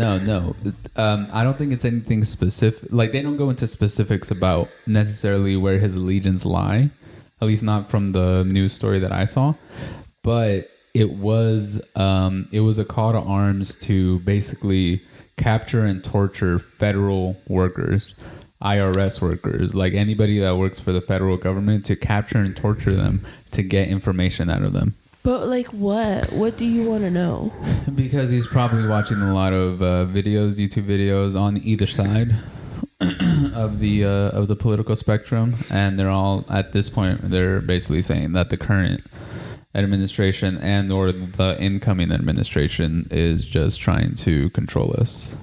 S1: I don't think it's anything specific. Like, they don't go into specifics about necessarily where his allegiance lie. At least not from the news story that I saw. But it was a call to arms to basically capture and torture federal workers, IRS workers, like anybody that works for the federal government, to capture and torture them to get information out of them.
S2: But like what? What do you want to know?
S1: Because he's probably watching a lot of videos, YouTube videos on either side of the political spectrum, and they're all at this point they're basically saying that the current administration and or the incoming administration is just trying to control us,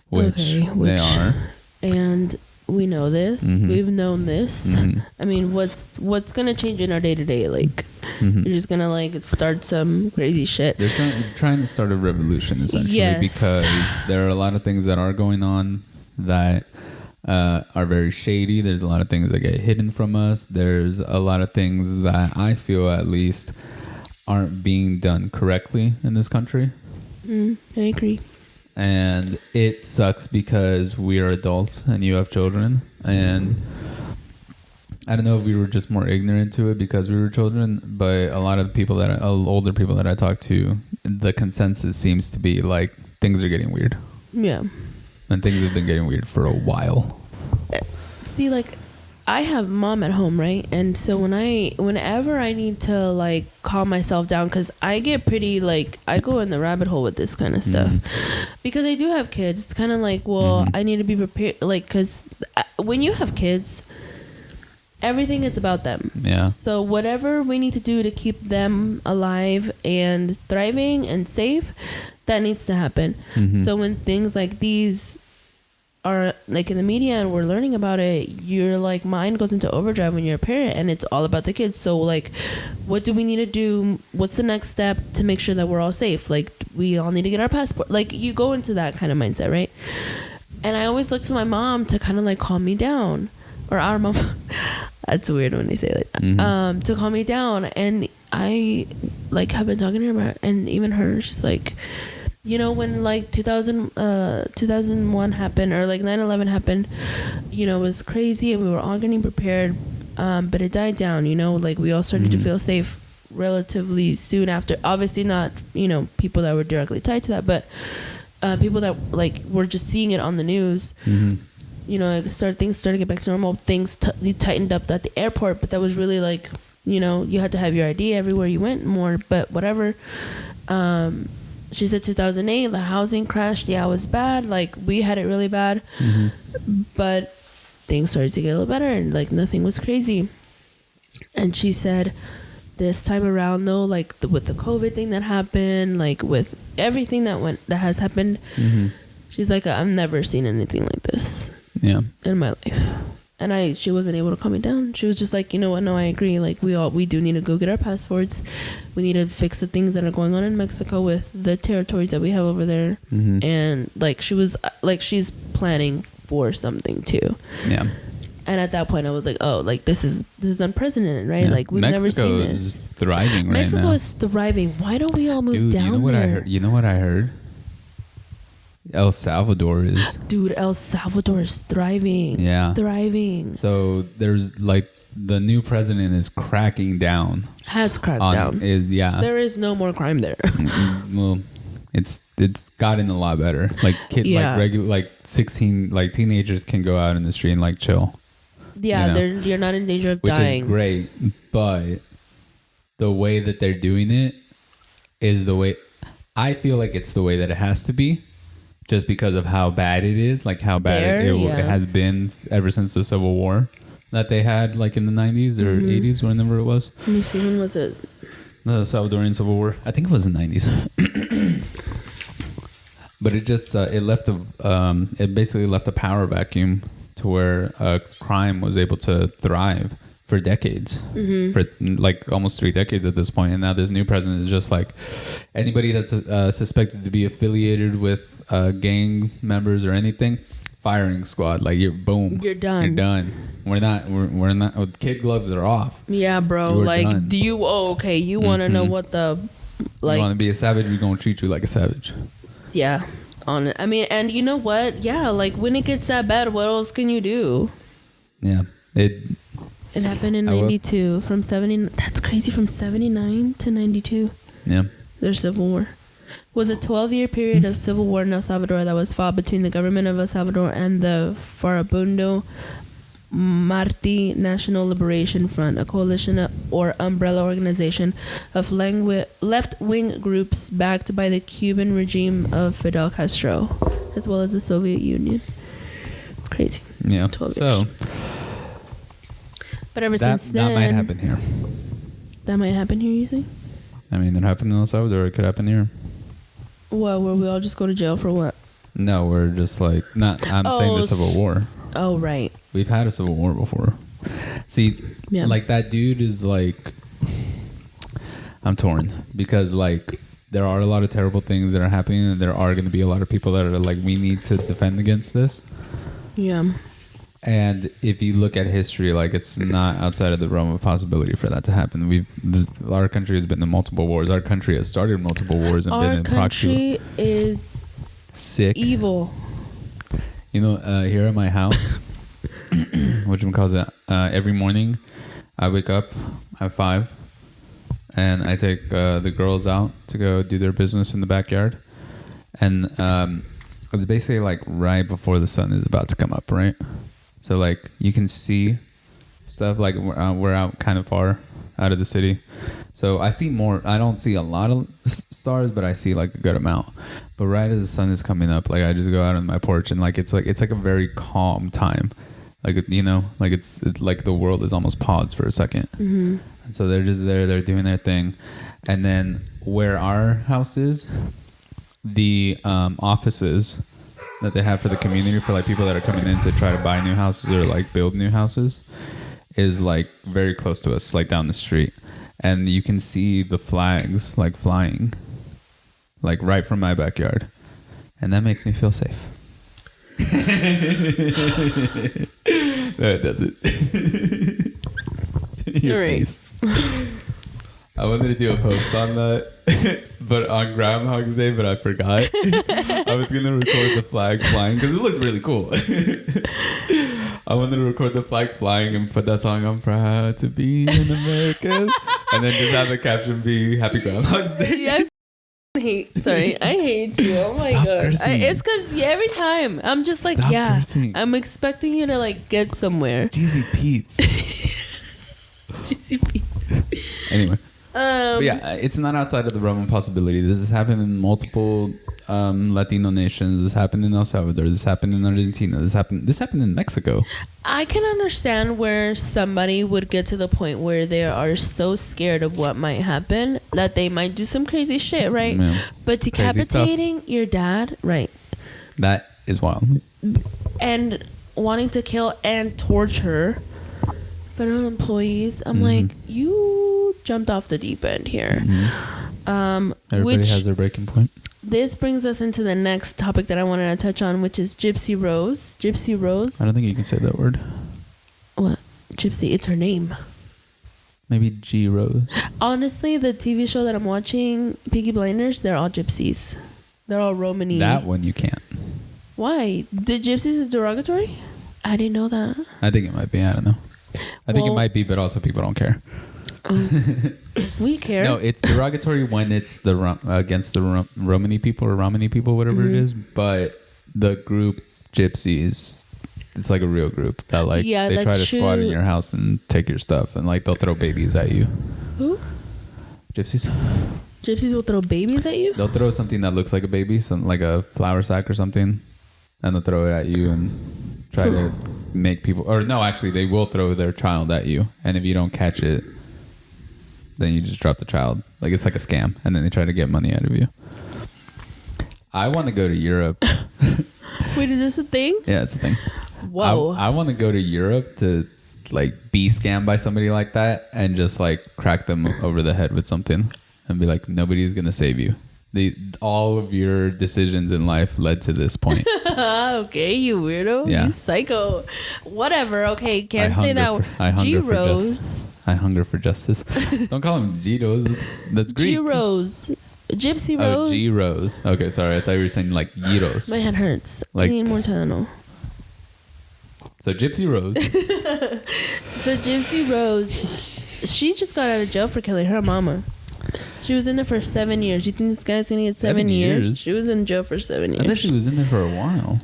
S1: which they are.
S2: And we know this.
S1: Mm-hmm.
S2: We've known this.
S1: Mm-hmm.
S2: I mean, what's gonna change in our day to day? Like, you're just gonna like start some crazy shit.
S1: They're trying to start a revolution essentially, because there are a lot of things that are going on that are very shady. There's a lot of things that get hidden from us. There's a lot of things that I feel at least aren't being done correctly in this country.
S2: I agree.
S1: And it sucks because we are adults and you have children. And I don't know if we were just more ignorant to it because we were children, but a lot of the people older people that I talk to, the consensus seems to be like things are getting weird.
S2: Yeah.
S1: And things have been getting weird for a while.
S2: See, like, I have mom at home, right? And so whenever I need to like calm myself down, because I get pretty like, I go in the rabbit hole with this kind of stuff, because I do have kids. It's kind of like, well, I need to be prepared, like, because when you have kids, everything is about them.
S1: Yeah.
S2: So whatever we need to do to keep them alive and thriving and safe, that needs to happen. So when things like these are like in the media and we're learning about it, your like mind goes into overdrive when you're a parent, and it's all about the kids. So like, what do we need to do? What's the next step to make sure that we're all safe? Like, we all need to get our passport. Like, you go into that kind of mindset, right? And I always look to my mom to kind of like calm me down, or our mom. That's weird when they say that. To calm me down. And I like have been talking to her about, and even her, she's like, you know, when like 2001 happened, or like 9/11 happened, you know, it was crazy and we were all getting prepared, but it died down, you know, like we all started to feel safe relatively soon after. Obviously not, you know, people that were directly tied to that, but people that like were just seeing it on the news. You know, things started to get back to normal. Things tightened up at the airport, but that was really like, you know, you had to have your ID everywhere you went more, but whatever. She said 2008, the housing crashed. Yeah, it was bad. Like, we had it really bad. But things started to get a little better, and like nothing was crazy. And she said this time around, though, like with the COVID thing that happened, like with everything that has happened, she's like, I've never seen anything like this in my life. And she wasn't able to calm me down. She was just like, you know what? No, I agree. Like, we do need to go get our passports. We need to fix the things that are going on in Mexico with the territories that we have over there. And like, she was like, she's planning for something too. Yeah. And at that point, I was like, oh, like this is unprecedented, right? Yeah. Like, we've never seen this.
S1: Is thriving right now.
S2: Mexico is thriving. Why don't we all move down there?
S1: You know what I heard? El Salvador is.
S2: Dude, El Salvador is thriving. Yeah. Thriving.
S1: So there's like the new president is cracking down.
S2: Has cracked down.
S1: Yeah.
S2: There is no more crime there.
S1: Well, it's gotten a lot better. Like like 16 like teenagers can go out in the street and like chill.
S2: Yeah, you know? You're not in danger of dying.
S1: Which is great, but the way that they're doing it is the way I feel like it's the way that it has to be. Just because of how bad it is, like how bad it has been ever since the Civil War that they had, like in the 90s or 80s, whenever it was.
S2: Let me see, when was it?
S1: The Salvadorian Civil War. I think it was the 90s. But it just it basically left a power vacuum to where crime was able to thrive for decades, for like almost 3 decades at this point. And now this new president is just like anybody that's suspected to be affiliated with gang members or anything, firing squad. Like you're boom.
S2: You're done.
S1: You're done. We're not. Oh, kid gloves are off.
S2: Yeah, bro.
S1: You are
S2: Like,
S1: done.
S2: do you? Oh, okay. You want to know what the like?
S1: You want to be a savage? We're gonna treat you like a savage.
S2: Yeah. On it. I mean, and you know what? Yeah. Like when it gets that bad, what else can you do?
S1: Yeah.
S2: It happened in 92 from 70. That's crazy. From 79 to 92.
S1: Yeah.
S2: There's civil war. Was a 12-year period of civil war in El Salvador that was fought between the government of El Salvador and the Farabundo Marti National Liberation Front, a coalition or umbrella organization of left-wing groups backed by the Cuban regime of Fidel Castro, as well as the Soviet Union. Crazy.
S1: Yeah.
S2: 12
S1: so
S2: years. But ever since then,
S1: that might happen here.
S2: That might happen here, you think?
S1: I mean, it happened in El Salvador. It could happen here.
S2: What? Where we all just go to jail for what?
S1: No, we're just like not. I'm saying the Civil War.
S2: Oh, right.
S1: We've had a civil war before. See, like that dude is like, I'm torn because like there are a lot of terrible things that are happening, and there are going to be a lot of people that are like, we need to defend against this.
S2: Yeah.
S1: And if you look at history, like it's not outside of the realm of possibility for that to happen. Our country has been in multiple wars. Our country has started multiple wars and been in proxy.
S2: Our country is
S1: sick,
S2: evil.
S1: You know, here at my house, which calls it every morning, I wake up at 5, and I take the girls out to go do their business in the backyard, and it's basically like right before the sun is about to come up, right? So like you can see stuff like we're out kind of far out of the city. So I see more. I don't see a lot of stars, but I see like a good amount. But right as the sun is coming up, like I just go out on my porch and like it's like a very calm time. Like, you know, like it's like the world is almost paused for a second. Mm-hmm. And so they're just there, they're doing their thing. And then where our house is, the offices that they have for the community, for like people that are coming in to try to buy new houses or like build new houses, is like very close to us, like down the street. And you can see the flags like flying like right from my backyard. And that makes me feel safe. That does it. Your face. I wanted to do a post on that, but on Groundhog's Day, but I forgot. I was going to record the flag flying because it looked really cool. I wanted to record the flag flying and put that song, I'm proud to be in America, and then just have the caption be Happy Groundhog's Day.
S2: Yeah, I hate you. Oh my
S1: Stop
S2: god.
S1: cursing.
S2: It's because every time I'm just like,
S1: Stop
S2: yeah,
S1: cursing.
S2: I'm expecting you to like get somewhere.
S1: Jeezy Pete's. Anyway. But yeah, it's not outside of the realm of possibility. This has happened in multiple Latino nations. This happened in El Salvador. This happened in Argentina. This happened in Mexico.
S2: I can understand where somebody would get to the point where they are so scared of what might happen that they might do some crazy shit, right?
S1: Yeah.
S2: But decapitating your dad, right?
S1: That is wild.
S2: And wanting to kill and torture federal employees. I'm like, you jumped off the deep end here.
S1: Everybody has their breaking point.
S2: This brings us into the next topic that I wanted to touch on, which is Gypsy Rose. Gypsy Rose.
S1: I don't think you can say that word.
S2: What? Gypsy, it's her name.
S1: Maybe G Rose.
S2: Honestly, the TV show that I'm watching, Peaky Blinders, they're all gypsies. They're all Romany.
S1: That one you can't.
S2: Why? The gypsies is derogatory? I didn't know that.
S1: I think it might be. I don't know. I think it might be, but also people don't care.
S2: We care.
S1: No, it's derogatory when it's against the Romany people or Romany people, whatever it is. But the group gypsies, it's like a real group that like they try to squat in your house and take your stuff, and like they'll throw babies at you.
S2: Who?
S1: Gypsies.
S2: Gypsies will throw babies at you?
S1: They'll throw something that looks like a baby, like a flour sack or something, and they'll throw it at you and try to make people. Or no, actually, they will throw their child at you, and if you don't catch it, then you just drop the child. Like it's like a scam, and then they try to get money out of you. I want to go to Europe.
S2: Wait, is this a thing?
S1: Yeah, it's a thing.
S2: Whoa.
S1: I want to go to Europe to like be scammed by somebody like that and just like crack them over the head with something and be like, nobody's gonna save you. All of your decisions in life led to this point.
S2: Okay, you weirdo.
S1: Yeah.
S2: You psycho. Whatever. Okay, can't say that.
S1: I hunger for
S2: G-Rose.
S1: justice. I hunger for justice. Don't call him G-Rose. That's Greek.
S2: G-Rose. Gypsy Rose.
S1: Oh, G-Rose. Okay, sorry. I thought you were saying like Gyros.
S2: My head hurts.
S1: Like-
S2: I need more Tylenol.
S1: So Gypsy Rose.
S2: So Gypsy Rose, she just got out of jail for killing her mama. She was in there for 7 years. You think this guy's gonna get 7 years? She was in jail for 7 years.
S1: I thought she was in there for a while.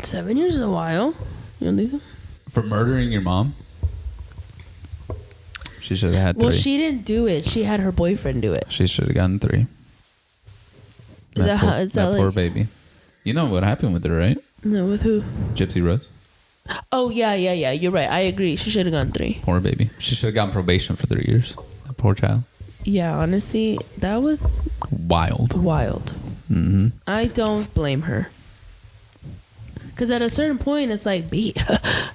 S2: 7 years is a while. You don't think so?
S1: For murdering your mom? She should have had 3.
S2: Well, she didn't do it. She had her boyfriend do it.
S1: She should have gotten 3.
S2: Is that
S1: poor
S2: like-
S1: baby. You know what happened with her, right?
S2: No, with who?
S1: Gypsy Rose.
S2: Oh, yeah. You're right. I agree. She should have gone 3.
S1: Poor baby. She should have gotten probation for 3 years. That poor child.
S2: Yeah, honestly, that was
S1: Wild.
S2: wild.
S1: Mm-hmm.
S2: I don't blame her. Because at a certain point, it's like,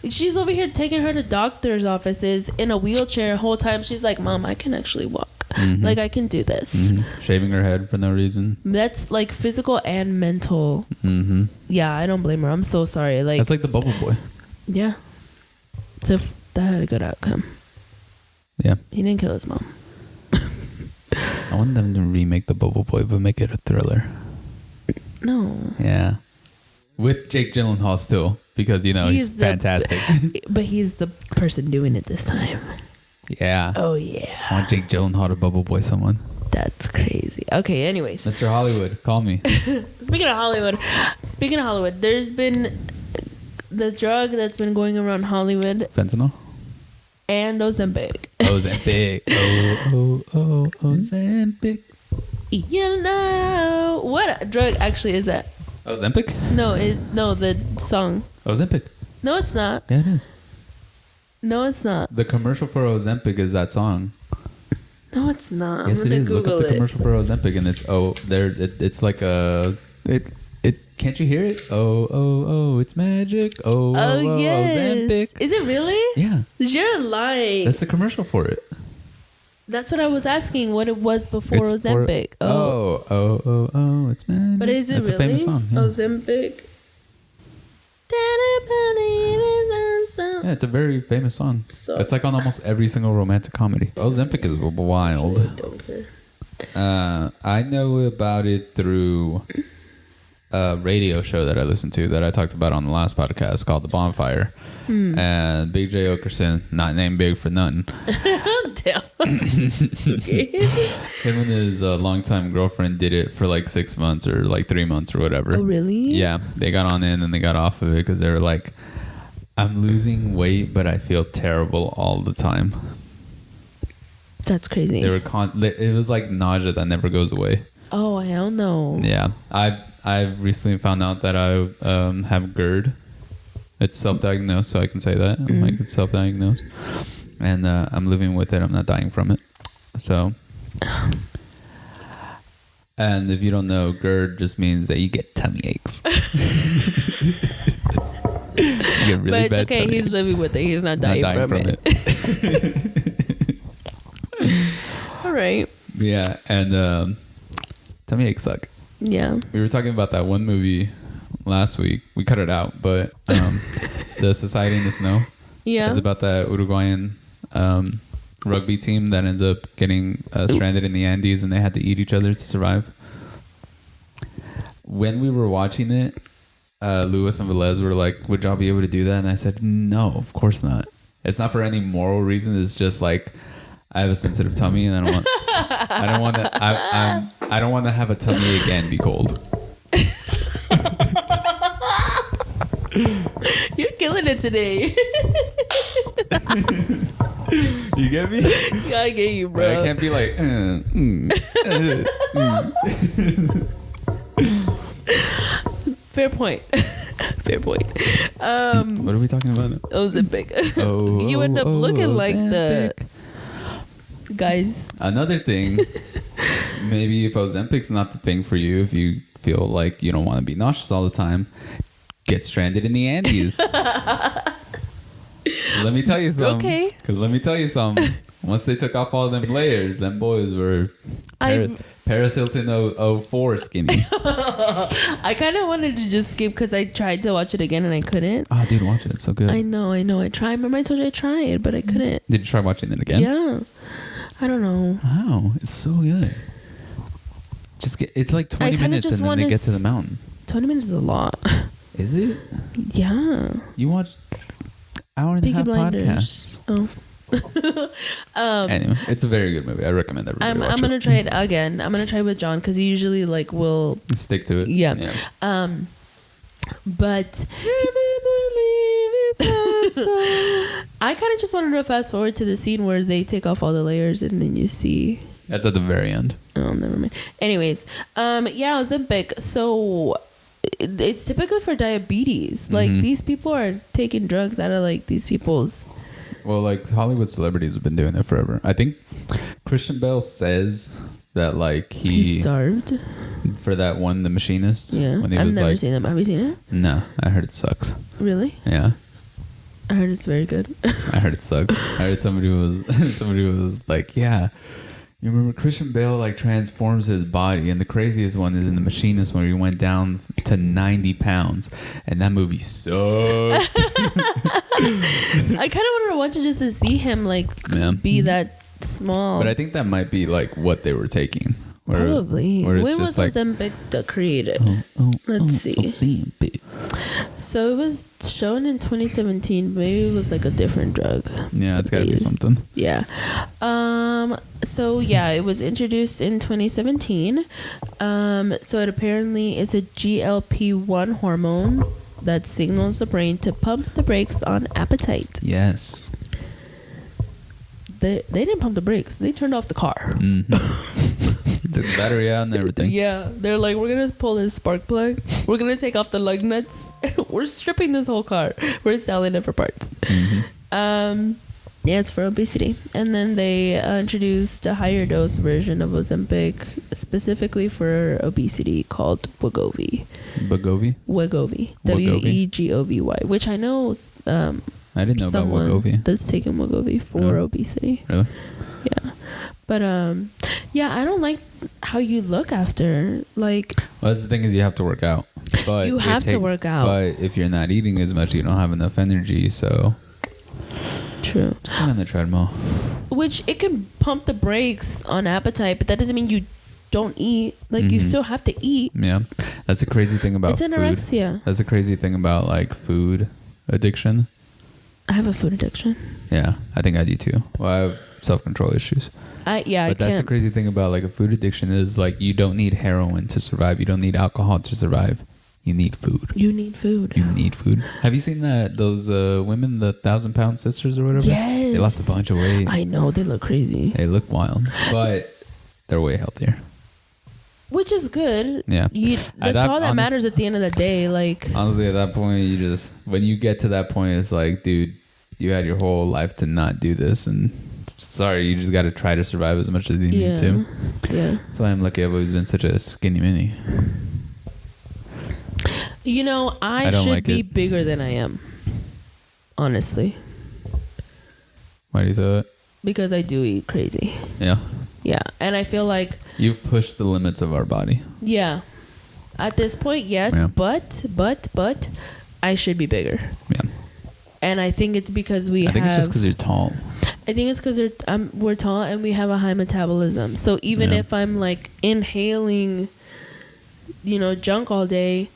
S2: she's over here taking her to doctor's offices in a wheelchair. The whole time she's like, Mom, I can actually walk.
S1: Mhm.
S2: Like, I can do this.
S1: Mm-hmm. Shaving her head for no reason.
S2: That's like physical and mental.
S1: Mm-hmm.
S2: Yeah, I don't blame her. I'm so sorry. Like,
S1: That's like the Bubble Boy.
S2: yeah. So that had a good outcome.
S1: Yeah.
S2: He didn't kill his mom.
S1: I want them to remake the Bubble Boy, but make it a thriller.
S2: No.
S1: Yeah. With Jake Gyllenhaal still, because, you know, he's fantastic.
S2: But he's the person doing it this time.
S1: Yeah.
S2: Oh, yeah.
S1: I want Jake Gyllenhaal to Bubble Boy someone.
S2: That's crazy. Okay, anyways.
S1: Mr. Hollywood, call me.
S2: Speaking of Hollywood, there's been the drug that's been going around Hollywood
S1: Fentanyl?
S2: and Ozempic.
S1: Ozempic. Ozempic.
S2: You know what drug actually is that?
S1: Ozempic?
S2: No, the song.
S1: Ozempic.
S2: No, it's not.
S1: Yeah, it is.
S2: No, it's not.
S1: The commercial for Ozempic is that song.
S2: No, it's not.
S1: Yes,
S2: I'm
S1: it
S2: gonna
S1: is. Look
S2: Google
S1: up the
S2: it.
S1: commercial for Ozempic, and it's it's like a it. Can't you hear it? Oh, it's magic. Oh,
S2: Yes.
S1: Ozempic.
S2: Is it really?
S1: Yeah,
S2: You're lying.
S1: that's the commercial for it.
S2: That's what I was asking. What it was before
S1: It's for-
S2: Ozempic.
S1: Oh, it's magic.
S2: But is it
S1: That's
S2: really?
S1: a famous song. Yeah.
S2: Ozempic.
S1: Yeah, it's a very famous song.
S2: So-
S1: It's like on almost every single romantic comedy. Ozempic is wild.
S2: I don't care.
S1: I know about it through a radio show that I listened to that I talked about on the last podcast called The Bonfire. And Big J. Okerson, not named Big for nothing.
S2: Damn. Okay.
S1: Him and his longtime girlfriend did it for like 6 months or like 3 months or whatever.
S2: Oh, really?
S1: Yeah, they got on in and they got off of it because they were like, I'm losing weight, but I feel terrible all the time.
S2: That's crazy.
S1: They were it was like nausea that never goes away.
S2: Oh, hell no.
S1: Yeah, I've recently found out that I have GERD. It's self-diagnosed, so I can say that. Like, it's self-diagnosed, and I'm living with it. I'm not dying from it. So, and if you don't know, GERD just means that you get tummy aches. You get really
S2: But it's
S1: bad
S2: okay.
S1: tummy
S2: He's
S1: aches.
S2: living with it. He's not dying, from it. All right.
S1: Yeah, and tummy aches suck.
S2: Yeah.
S1: We were talking about that one movie last week. We cut it out, but The Society in the Snow.
S2: Yeah.
S1: It's about that Uruguayan rugby team that ends up getting stranded in the Andes, and they had to eat each other to survive. When we were watching it, Lewis and Velez were like, would y'all be able to do that? And I said, no, of course not. It's not for any moral reason. It's just like, I have a sensitive tummy, and I don't want to have a tummy ache and be cold.
S2: You're killing it today.
S1: You get me?
S2: Yeah, I get you, bro.
S1: I can't be like,
S2: Fair point. Fair point.
S1: What are we talking about now?
S2: Ozempic.
S1: Oh,
S2: You end up looking like the
S1: Ozempic.
S2: guys.
S1: Another thing, maybe if Ozempic's not the thing for you, if you feel like you don't want to be nauseous all the time, get stranded in the Andes. Let me tell you something.
S2: Okay.
S1: 'Cause let me tell you something. Once they took off all them layers, them boys were Paris Hilton 04 skinny.
S2: I kind of wanted to just skip because I tried to watch it again and I couldn't.
S1: Oh, dude, watch it. It's so good.
S2: I know. I tried. Remember I told you I tried, but I couldn't.
S1: Did you try watching it again?
S2: Yeah. I don't know.
S1: Wow, it's so good. It's like 20 minutes and then they get to the mountain.
S2: 20 minutes is a lot.
S1: Is it?
S2: Yeah.
S1: You watch hour and a half podcasts.
S2: Oh.
S1: Anyway, it's a very good movie. I recommend everybody watch it.
S2: I'm gonna try it again. I'm gonna try it with John because he usually like will
S1: stick to it.
S2: Yeah. But I kind of just wanted to fast forward to the scene where they take off all the layers and then you see.
S1: That's at the very end.
S2: Oh, never mind. Anyways, yeah, Ozempic. So it's typically for diabetes. Like these people are taking drugs out of like these people's.
S1: Well, like Hollywood celebrities have been doing it forever. I think Christian Bale says that like he
S2: starved
S1: for that one, The Machinist.
S2: Yeah,
S1: when he
S2: I've
S1: was
S2: never
S1: like,
S2: seen them. Have you seen it?
S1: No, I heard it sucks.
S2: Really?
S1: Yeah.
S2: I heard it's very good.
S1: I heard it sucks. I heard somebody was like, yeah. You remember Christian Bale like transforms his body, and the craziest one is in The Machinist where he went down to 90 pounds, and that movie sucked.
S2: I kind of wanted to watch it just to see him like be that small.
S1: But I think that might be like what they were taking.
S2: Probably.
S1: When
S2: was
S1: like,
S2: Ozempic created? Let's see.
S1: Ozempic.
S2: So it was shown in 2017. Maybe it was like a different drug.
S1: Yeah, it's gotta be something.
S2: Yeah. So yeah, it was introduced in 2017. So it apparently is a GLP-1 hormone that signals the brain to pump the brakes on appetite.
S1: Yes.
S2: They didn't pump the brakes. They turned off the car.
S1: Took the battery out and everything.
S2: Yeah, they're like, we're gonna pull this spark plug. We're gonna take off the lug nuts. We're stripping this whole car. We're selling it for parts. Yeah, it's for obesity. And then they introduced a higher dose version of Ozempic specifically for obesity called Wegovy.
S1: Wegovy?
S2: Wegovy. Wegovy, which I know.
S1: I didn't know about Wegovy.
S2: That's taking Wegovy for obesity.
S1: Really?
S2: Yeah. But yeah, I don't like how you look after. Like,
S1: well, that's the thing is you have to work out. But
S2: you have to work out.
S1: But if you're not eating as much, you don't have enough energy. So
S2: true.
S1: Just get on the treadmill.
S2: Which it can pump the brakes on appetite, but that doesn't mean you don't eat. Like you still have to eat.
S1: Yeah, that's the crazy thing about
S2: it's anorexia.
S1: Food. That's the crazy thing about like food addiction.
S2: I have a food addiction.
S1: Yeah, I think I do too. Well, I have self-control issues.
S2: But
S1: that's the crazy thing about like a food addiction is like you don't need heroin to survive. You don't need alcohol to survive. You need food.
S2: You need food.
S1: You need food. Have you seen those women, the 1,000-pound sisters or whatever?
S2: Yes.
S1: They lost a bunch of weight.
S2: I know, they look crazy.
S1: They look wild, but they're way healthier.
S2: Which is good.
S1: Yeah.
S2: That's all that matters at the end of the day. Like,
S1: honestly, at that point, when you get to that point, it's like, dude, you had your whole life to not do this, and sorry, you just got to try to survive as much as you need to.
S2: Yeah.
S1: That's why I'm lucky I've always been such a skinny mini.
S2: You know, I should be bigger than I am. Honestly.
S1: Why do you say that?
S2: Because I do eat crazy.
S1: Yeah.
S2: Yeah. And I feel like
S1: you've pushed the limits of our body.
S2: Yeah. At this point, yes. Yeah. But I should be bigger.
S1: Yeah.
S2: And I think it's because I
S1: think it's just because you're tall.
S2: I think it's because we're tall and we have a high metabolism. So even if I'm like inhaling, junk all day,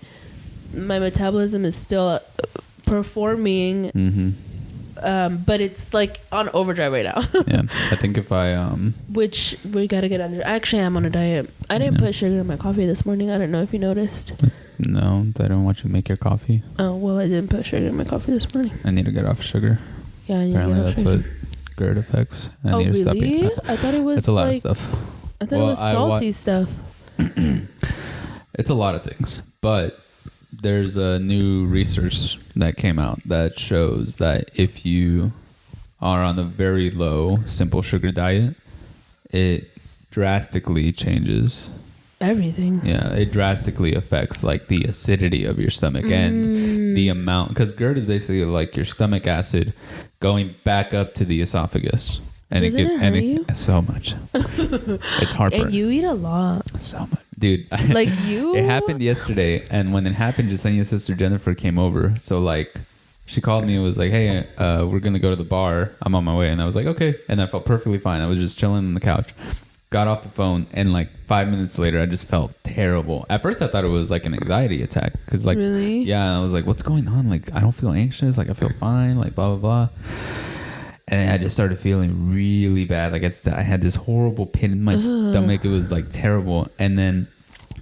S2: my metabolism is still performing. But it's like on overdrive right now.
S1: Yeah. I think if I
S2: which we gotta get under. Actually, I'm on a diet. I didn't put sugar in my coffee this morning. I don't know if you noticed.
S1: No, I don't want you to make your coffee.
S2: Oh, well, I didn't put sugar in my coffee this morning.
S1: I need to get off sugar.
S2: Yeah, I need
S1: apparently
S2: to get off
S1: that's
S2: sugar.
S1: what GERD affects. I need
S2: really?
S1: to stop eating.
S2: I thought it was
S1: it's a lot of stuff.
S2: I thought it was salty stuff.
S1: It's a lot of things, but there's a new research that came out that shows that if you are on a very low simple sugar diet, it drastically changes
S2: everything.
S1: Yeah, it drastically affects like the acidity of your stomach and the amount, because GERD is basically like your stomach acid going back up to the esophagus.
S2: Doesn't it hurt you?
S1: So much. It's heartburn.
S2: And you eat a lot.
S1: So much. Dude.
S2: Like you?
S1: It happened yesterday. And when it happened, Jasenia's sister Jennifer came over. So like, she called me and was like, hey, we're going to go to the bar. I'm on my way. And I was like, okay. And I felt perfectly fine. I was just chilling on the couch. Got off the phone. And like 5 minutes later, I just felt terrible. At first, I thought it was like an anxiety attack. Because like,
S2: really?
S1: Yeah. I was like, what's going on? Like, I don't feel anxious. Like, I feel fine. Like, blah, blah, blah. And I just started feeling really bad. Like, I had this horrible pit in my stomach. It was like terrible. And then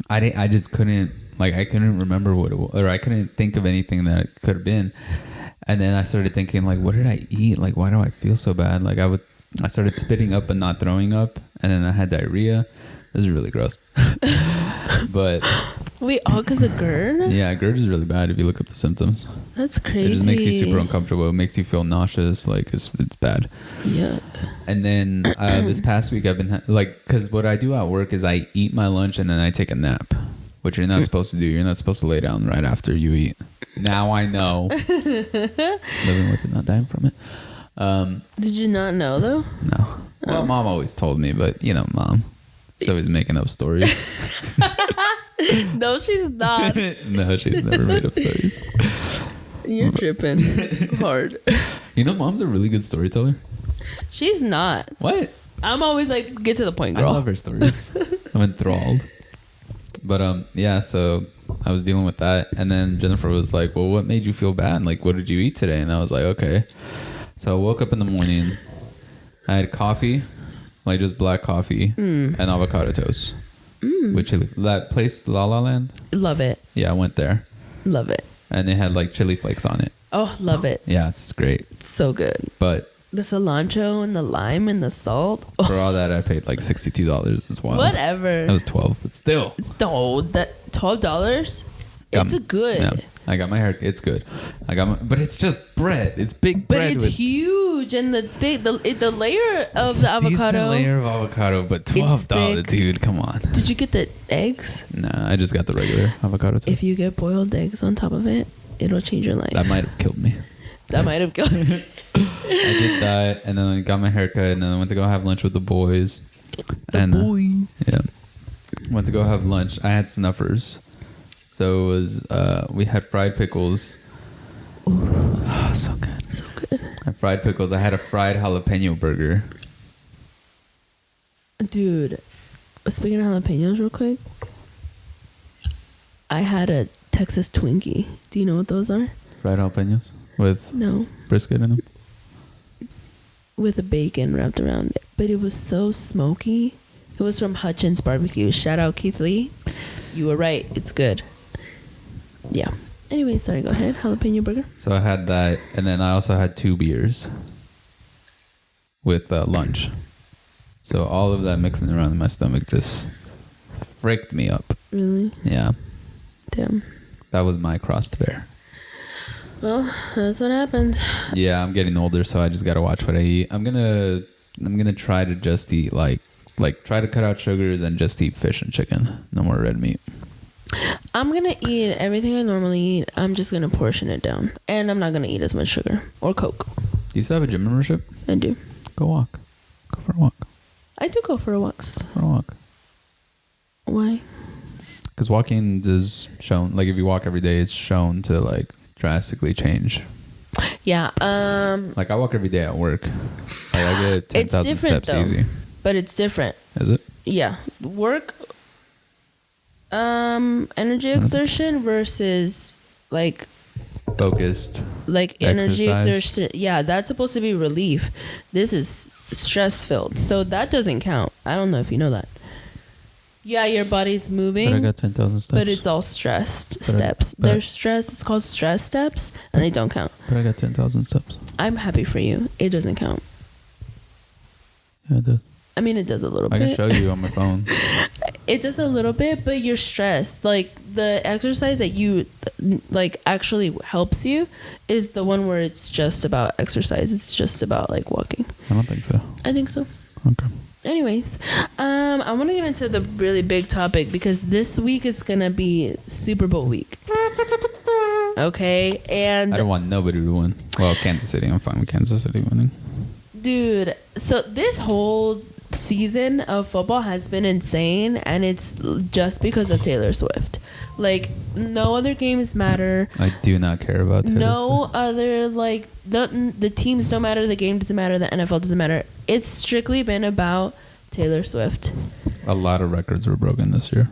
S1: I just couldn't, like, I couldn't remember what it was. Or I couldn't think of anything that it could have been. And then I started thinking, like, what did I eat? Like, why do I feel so bad? Like, I started spitting up and not throwing up. And then I had diarrhea. This is really gross. But...
S2: Wait, all because of GERD?
S1: Yeah, GERD is really bad if you look up the symptoms.
S2: That's crazy.
S1: It just makes you super uncomfortable. It makes you feel nauseous. Like, it's bad.
S2: Yuck.
S1: And then this past week, I've been... because what I do at work is I eat my lunch and then I take a nap. Which you're not supposed to do. You're not supposed to lay down right after you eat. Now I know. Living with it, not dying from it.
S2: Did you not know, though?
S1: No. Well, Mom always told me, but, you know, Mom. She's always making up stories.
S2: No, she's not.
S1: No, she's never made up stories.
S2: You're tripping hard.
S1: You know, Mom's a really good storyteller.
S2: She's not.
S1: What?
S2: I'm always like, get to the point, girl.
S1: I love her stories. I'm enthralled. But yeah, so I was dealing with that, and then Jennifer was like, well, what made you feel bad? Like, what did you eat today? And I was like, okay. So I woke up in the morning. I had coffee, like just black coffee, and avocado toast. With chili. That place, La La Land?
S2: Love it.
S1: Yeah, I went there.
S2: Love it.
S1: And they had like chili flakes on it.
S2: Oh, love it.
S1: Yeah, it's great.
S2: It's so good.
S1: But
S2: the cilantro and the lime and the salt.
S1: For all that, I paid like $62. It's wild.
S2: Whatever.
S1: It was $12, but still.
S2: It's no, that $12. It's a good.
S1: Yeah, I got my hair. It's good. But it's just bread. It's big bread.
S2: But it's huge, and the layer of the avocado.
S1: Decent layer of avocado, but $12, dude. Come on.
S2: Did you get the eggs?
S1: Nah, I just got the regular avocado toast.
S2: If you get boiled eggs on top of it, it'll change your life.
S1: That might have killed me.
S2: That might have killed me.
S1: I did that, and then I got my haircut, and then I went to go have lunch with the boys.
S2: Yeah.
S1: Went to go have lunch. I had Snuffers. So it was, we had fried pickles. Oh, so good.
S2: So good.
S1: I had fried pickles. I had a fried jalapeno burger.
S2: Dude, speaking of jalapenos real quick, I had a Texas Twinkie. Do you know what those are?
S1: Fried jalapenos with
S2: no
S1: brisket in them?
S2: With a bacon wrapped around it. But it was so smoky. It was from Hutchins Barbecue. Shout out Keith Lee. You were right. It's good. Yeah. Anyway, sorry, go ahead. Jalapeno burger.
S1: So I had that, and then I also had 2 beers with lunch. So all of that mixing around in my stomach just fricked me up.
S2: Really?
S1: Yeah.
S2: Damn.
S1: That was my cross to bear.
S2: Well, that's what happened.
S1: Yeah, I'm getting older, so I just gotta watch what I eat. I'm gonna try to just eat like try to cut out sugars and just eat fish and chicken. No more red meat.
S2: I'm gonna eat everything I normally eat. I'm just gonna portion it down, and I'm not gonna eat as much sugar or Coke.
S1: Do you still have a gym membership?
S2: I do.
S1: Go walk. Go for a walk.
S2: I do go for walks.
S1: For a walk.
S2: Why?
S1: Because walking is shown, like if you walk every day, it's shown to like drastically change.
S2: Yeah.
S1: Like I walk every day at work. Like I get 10,000 steps
S2: though,
S1: easy.
S2: But it's different.
S1: Is it?
S2: Yeah. Work. Energy exertion versus like
S1: focused.
S2: Like energy
S1: exercise.
S2: exertion. Yeah, that's supposed to be relief. This is stress filled. So that doesn't count. I don't know if you know that. Yeah, your body's moving.
S1: But I got 10,000 steps.
S2: But it's all stressed steps. There's stress. It's called stress steps, and they don't count.
S1: But I got 10,000 steps.
S2: I'm happy for you. It doesn't count.
S1: Yeah, it does.
S2: I mean, it does a little bit.
S1: I can show you on my phone.
S2: It does a little bit, but you're stressed. Like the exercise that you like actually helps you is the one where it's just about exercise. It's just about like walking.
S1: I don't think so.
S2: I think so.
S1: Okay.
S2: Anyways, I want to get into the really big topic because this week is gonna be Super Bowl week. Okay, and
S1: I don't want nobody to win. Well, Kansas City. I'm fine with Kansas City winning.
S2: Dude, so this whole season of football has been insane, and it's just because of Taylor Swift. Like, no other games matter.
S1: I do not care about Taylor
S2: No
S1: Swift.
S2: other, like, the teams don't matter, the game doesn't matter, the NFL doesn't matter. It's strictly been about Taylor Swift.
S1: A lot of records were broken this year.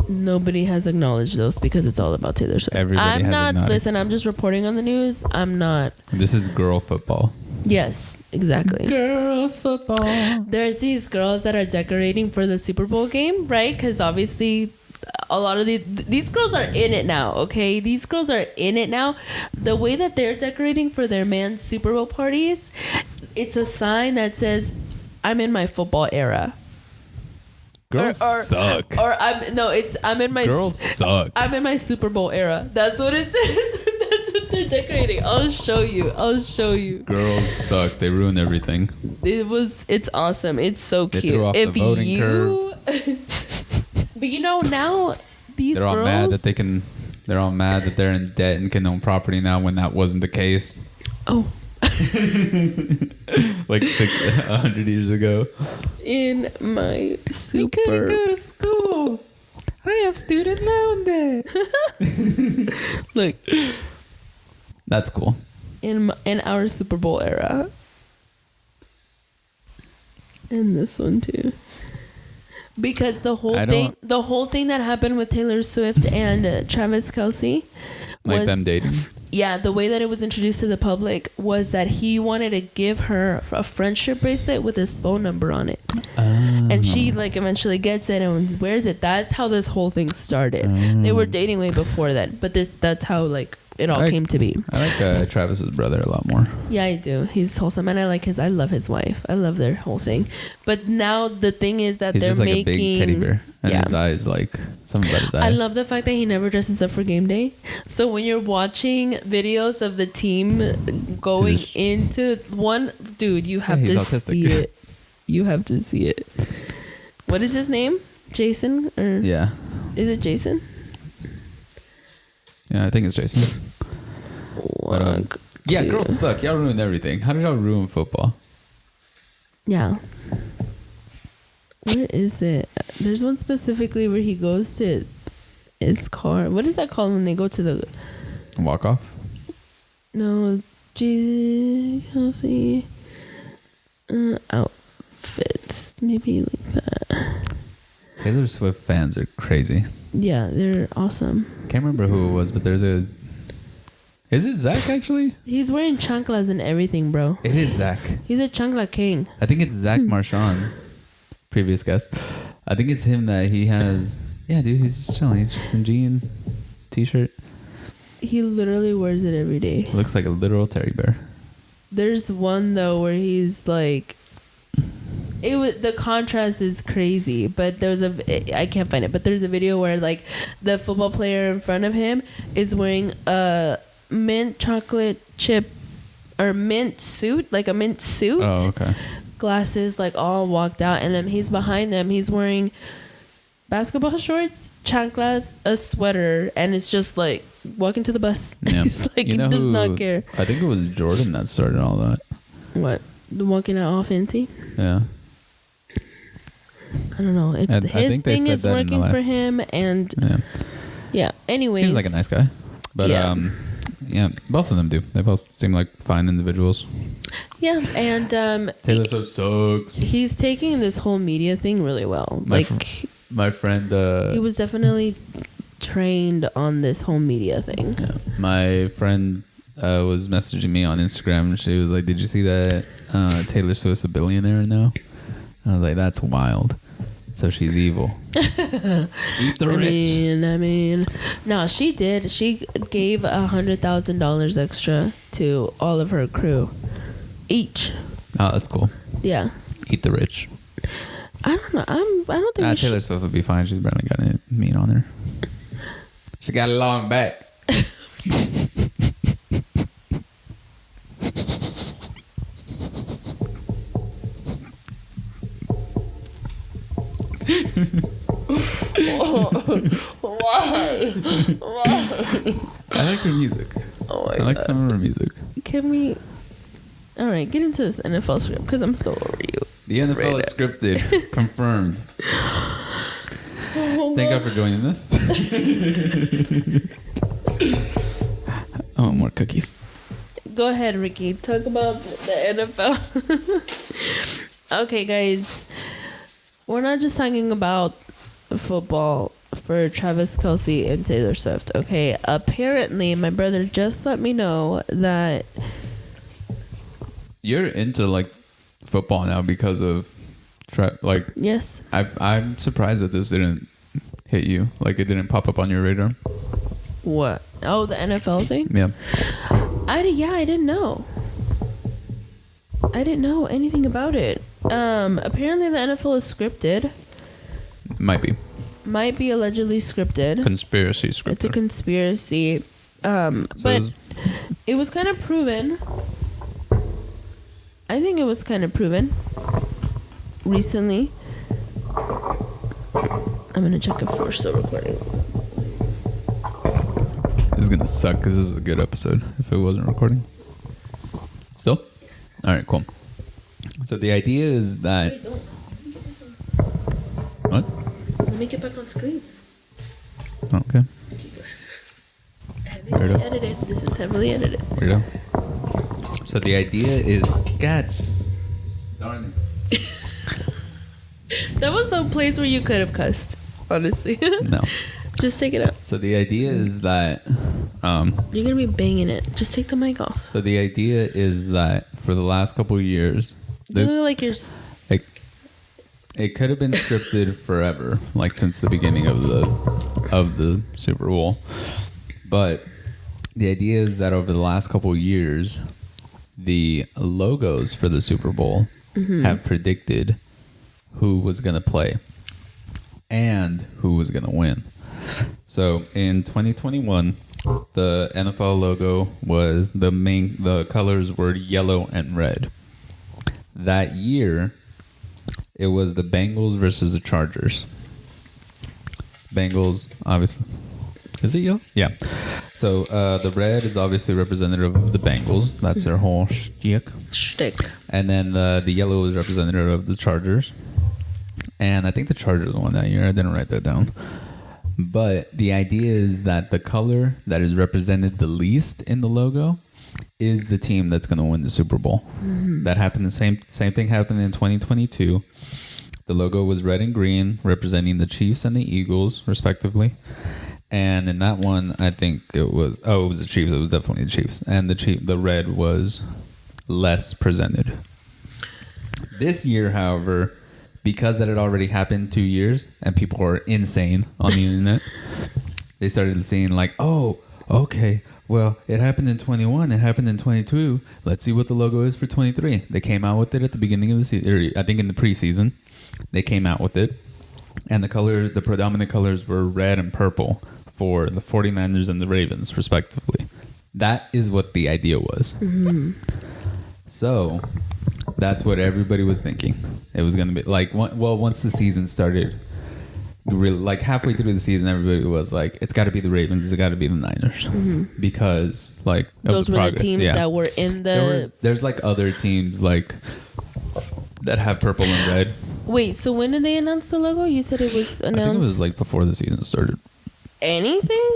S2: Nobody has acknowledged those because it's all about Taylor Swift.
S1: Everybody has acknowledged.
S2: Listen, I'm just reporting on the news. I'm not.
S1: This is girl football.
S2: Yes, exactly.
S1: Girl football.
S2: There's these girls that are decorating for the Super Bowl game, right? Because obviously a lot of these girls are in it now, okay? These girls are in it now. The way that they're decorating for their man's Super Bowl parties, it's a sign that says, I'm in my football era.
S1: Girls suck.
S2: Or I'm in my
S1: Girls suck.
S2: I'm in my Super Bowl era. That's what it says. That's what they're decorating. I'll show you.
S1: Girls suck. They ruin everything.
S2: It's awesome. It's so
S1: They
S2: cute.
S1: threw off the voting curve.
S2: But now these
S1: They're all
S2: girls,
S1: mad that they're all mad that they're in debt and can own property now when that wasn't the case.
S2: Oh.
S1: Like 100 years ago.
S2: In my super.
S1: We couldn't go to school. I have student loan debt.
S2: Look.
S1: That's cool.
S2: In our Super Bowl era. And this one too. Because the whole thing that happened with Taylor Swift and Travis Kelce was,
S1: Like them dating.
S2: Yeah, the way that it was introduced to the public was that he wanted to give her a friendship bracelet with his phone number on it. And she eventually gets it and wears it. That's how this whole thing started. They were dating way before then, but that's how it all came to be.
S1: I like Travis's brother a lot more.
S2: Yeah, I do. He's wholesome, and I love his wife. I love their whole thing. But now the thing is that
S1: He's
S2: they're
S1: just like
S2: making
S1: a big teddy bear, and his eyes something about his eyes.
S2: I love the fact that he never dresses up for game day. So when you're watching videos of the team going into one, dude, you have to see it. You have to see it. What is his name? Jason? Or
S1: yeah.
S2: Is it Jason?
S1: Yeah, I think it's Jason. But, yeah, girls suck. Y'all ruined everything. How did y'all ruin football?
S2: Yeah. Where is it? There's one specifically where he goes to his car. What is that called when they go to the
S1: walk off?
S2: No, Kelsey outfits, maybe like that.
S1: Taylor Swift fans are crazy.
S2: Yeah, they're awesome.
S1: Can't remember who it was, but there's a. Is it Zach actually?
S2: He's wearing chanclas and everything, bro.
S1: It is Zach.
S2: He's a chancla king.
S1: I think it's Zach Marchand, previous guest. I think it's him that he has. Yeah, dude, he's just chilling. He's just in jeans, t-shirt.
S2: He literally wears it every day.
S1: Looks like a literal teddy bear.
S2: There's one though where he's like, the contrast is crazy, but I can't find it, but there's a video where the football player in front of him is wearing a mint chocolate chip or mint suit, like a mint suit.
S1: Oh, okay.
S2: Glasses, all walked out, and then he's behind them. He's wearing basketball shorts, chanclas, a sweater, and it's just walking to the bus.
S1: Yeah.
S2: It's he does not care.
S1: I think it was Jordan that started all that.
S2: What? Walking out all fancy?
S1: Yeah.
S2: I don't know. His thing is working for him, and yeah. Anyways,
S1: seems like a nice guy, but yeah, both of them do. They both seem like fine individuals.
S2: Yeah, and
S1: Taylor Swift sucks.
S2: He's taking this whole media thing really well.
S1: My friend,
S2: he was definitely trained on this whole media thing.
S1: Yeah. My friend was messaging me on Instagram, and she was like, "Did you see that Taylor Swift's a billionaire now?" I was like, "That's wild." So she's evil. Eat the rich.
S2: I mean, no, she did. She gave $100,000 extra to all of her crew, each.
S1: Oh, that's cool.
S2: Yeah.
S1: Eat the rich.
S2: I don't know. I don't think
S1: Taylor Swift would be fine. She's barely got any meat on her. She got a long back.
S2: Why?
S1: I like her music.
S2: Oh my
S1: I like some of her music.
S2: Can we? All right, get into this NFL script because I'm so over you.
S1: The NFL is scripted. Confirmed. Thank God for joining us. Oh, more cookies.
S2: Go ahead, Ricky. Talk about the NFL. Okay, guys. We're not just talking about football for Travis Kelce and Taylor Swift, okay? Apparently, my brother just let me know that...
S1: You're into, like, football now because of...
S2: Yes.
S1: I'm surprised that this didn't hit you. Like, it didn't pop up on your radar.
S2: What? Oh, the NFL thing?
S1: Yeah.
S2: I didn't know. I didn't know anything about it. Apparently the NFL is scripted.
S1: Might be
S2: Allegedly scripted.
S1: conspiracy scripted.
S2: It's a conspiracy. But it was kind of proven. I think it was kind of proven recently. I'm gonna check if we're still recording.
S1: This is gonna suck because this is a good episode if it wasn't recording. Still? Alright, cool. So the idea is that...
S2: Wait, don't.
S1: What?
S2: Let me get back on screen.
S1: Okay.
S2: Heavily edited. This is heavily edited.
S1: Weirdo. So the idea is... God. Darn it.
S2: That was a place where you could have cussed, honestly.
S1: No.
S2: Just take it out.
S1: So the idea is that...
S2: You're going to be banging it. Just take the mic off.
S1: So the idea is that for the last couple of years...
S2: You look like you're...
S1: It could have been scripted forever, like since the beginning of the Super Bowl. But the idea is that over the last couple of years, the logos for the Super Bowl have predicted who was going to play and who was going to win. So in 2021, the NFL logo was the colors were yellow and red. That year, it was the Bengals versus the Chargers. Bengals, obviously. Is it yellow? Yeah. So the red is obviously representative of the Bengals. That's their whole shtick. And then the yellow is representative of the Chargers. And I think the Chargers won that year. I didn't write that down. But the idea is that the color that is represented the least in the logo is the team that's going to win the Super Bowl. That happened. The same thing happened in 2022. The logo was red and green, representing the Chiefs and the Eagles, respectively. And in that one, I think it was the Chiefs. It was definitely the Chiefs. And the red was less presented. This year, however, because that had already happened 2 years and people are insane on the internet, they started seeing like, oh, okay, well, it happened in 21, it happened in 22. Let's see what the logo is for 23. They came out with it at the beginning of the season, I think in the preseason. They came out with it. And the predominant colors were red and purple for the 49ers and the Ravens, respectively. That is what the idea was. So that's what everybody was thinking. It was going to be like, once the season started, really, like halfway through the season, everybody was like, it's got to be the Ravens, it's got to be the Niners. Because, like,
S2: those were the teams that were in the...
S1: There's like other teams, like, that have purple and red.
S2: Wait, so when did they announce the logo? You said it was announced...
S1: I think it was like before the season started.
S2: Anything?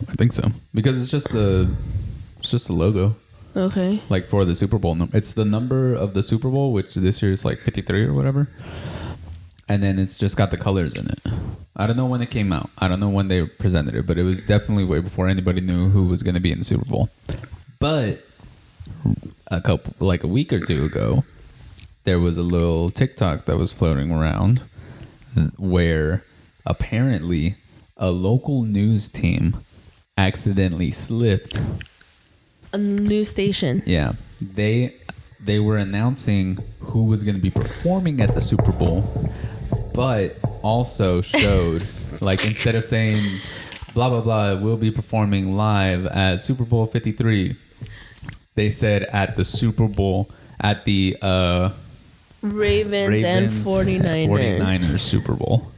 S1: I think so. Because it's just the logo.
S2: Okay.
S1: Like for the Super Bowl number. It's the number of the Super Bowl, which this year is like 53 or whatever. And then it's just got the colors in it. I don't know when it came out. I don't know when they presented it, but it was definitely way before anybody knew who was going to be in the Super Bowl. But a week or two ago, there was a little TikTok that was floating around where apparently a local news team accidentally slipped.
S2: A news station.
S1: Yeah. They were announcing who was going to be performing at the Super Bowl, but also showed, like, instead of saying, blah, blah, blah, we'll be performing live at Super Bowl 53, they said at the Super Bowl, at the
S2: Ravens and 49ers
S1: Super Bowl.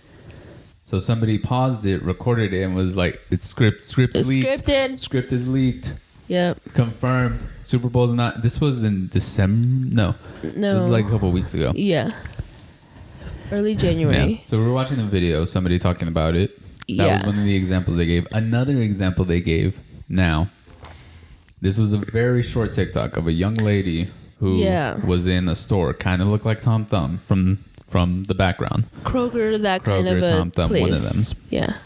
S1: So somebody paused it, recorded it, and was like, "It's script's leaked.
S2: Scripted.
S1: Script is leaked."
S2: Yep.
S1: Confirmed. Super Bowl's not. This was in December. No. This was like a couple of weeks ago.
S2: Yeah. Early January.
S1: Yeah. So we were watching a video, somebody talking about it. That was one of the examples they gave. Another example they gave now. This was a very short TikTok of a young lady who was in a store, kind of looked like Tom Thumb from the background.
S2: Kroger, kind of a
S1: Tom Thumb,
S2: place.
S1: one of them.
S2: Yeah.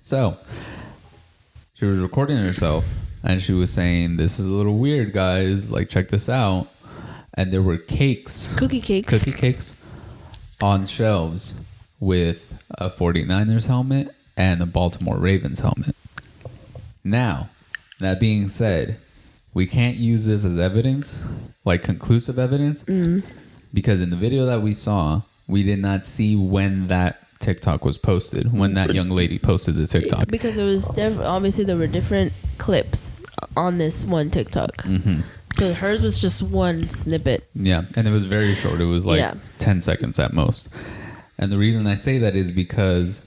S1: So she was recording herself and she was saying, "This is a little weird, guys. Like, check this out." And there were cookie cakes on shelves with a 49ers helmet and a Baltimore Ravens helmet. Now, that being said, we can't use this as evidence, like conclusive evidence, because in the video that we saw, we did not see when that TikTok was posted, when that young lady posted the TikTok.
S2: Because it was obviously there were different clips on this one TikTok. Mm-hmm. So hers was just one snippet.
S1: Yeah, and it was very short. It was like 10 seconds at most. And the reason I say that is because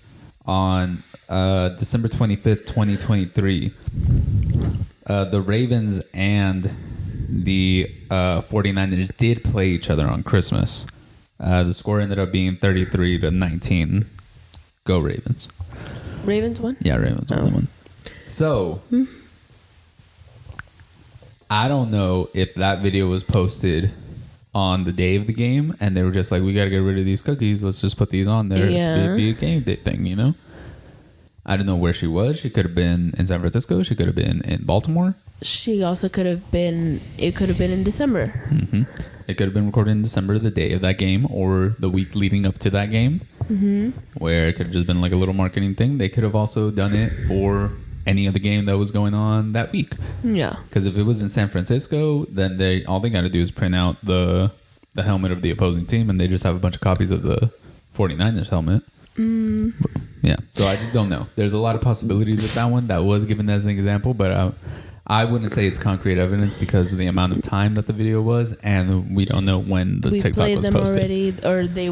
S1: on December 25th, 2023, the Ravens and the 49ers did play each other on Christmas. The score ended up being 33-19. Go Ravens.
S2: Ravens won?
S1: Yeah, Ravens won. So, I don't know if that video was posted on the day of the game and they were just like, we got to get rid of these cookies. Let's just put these on there. It's be a game day thing, you know? I don't know where she was. She could have been in San Francisco. She could have been in Baltimore.
S2: She also could have been, it could have been in December.
S1: Mm-hmm. It could have been recorded in December, the day of that game, or the week leading up to that game, where it could have just been like a little marketing thing. They could have also done it for any other game that was going on that week. Yeah. Because if it was in San Francisco, then all they got to do is print out the helmet of the opposing team, and they just have a bunch of copies of the 49ers helmet. Yeah. So I just don't know. There's a lot of possibilities with that one. That was given as an example, but I wouldn't say it's concrete evidence because of the amount of time that the video was, and we don't know when the TikTok was posted. We played them already,
S2: or they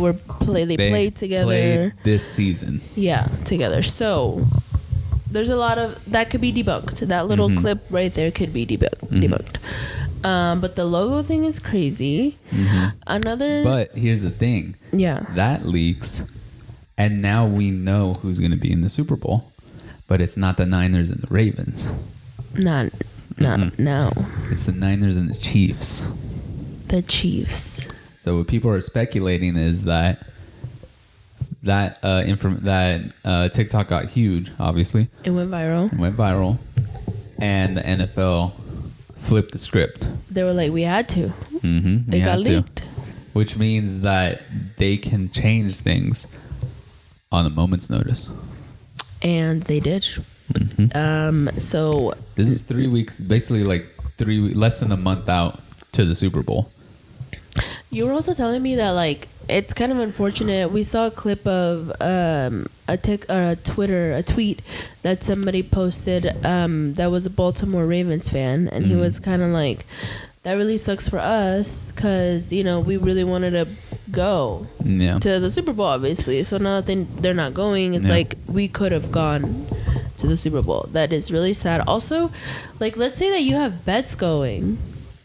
S2: played together.
S1: Played this season.
S2: Yeah, together. So there's a lot of that could be debunked. That little clip right there could be debunked. But the logo thing is crazy.
S1: But here's the thing.
S2: Yeah.
S1: That leaks, and now we know who's going to be in the Super Bowl, but it's not the Niners and the Ravens.
S2: Not now.
S1: It's the Niners and the Chiefs.
S2: The Chiefs.
S1: So what people are speculating is that TikTok got huge, obviously.
S2: It went viral. And
S1: the NFL flipped the script.
S2: They were like, we had to. It got leaked.
S1: Which means that they can change things on a moment's notice.
S2: And they did. So
S1: this is 3 weeks, basically like less than a month out to the Super Bowl.
S2: You were also telling me that like it's kind of unfortunate. We saw a clip of a tweet that somebody posted that was a Baltimore Ravens fan, and he was kind of like, that really sucks for us because, you know, we really wanted to go to the Super Bowl, obviously. So now that they're not going, it's like we could have gone to the Super Bowl. That is really sad. Also, like, let's say that you have bets going.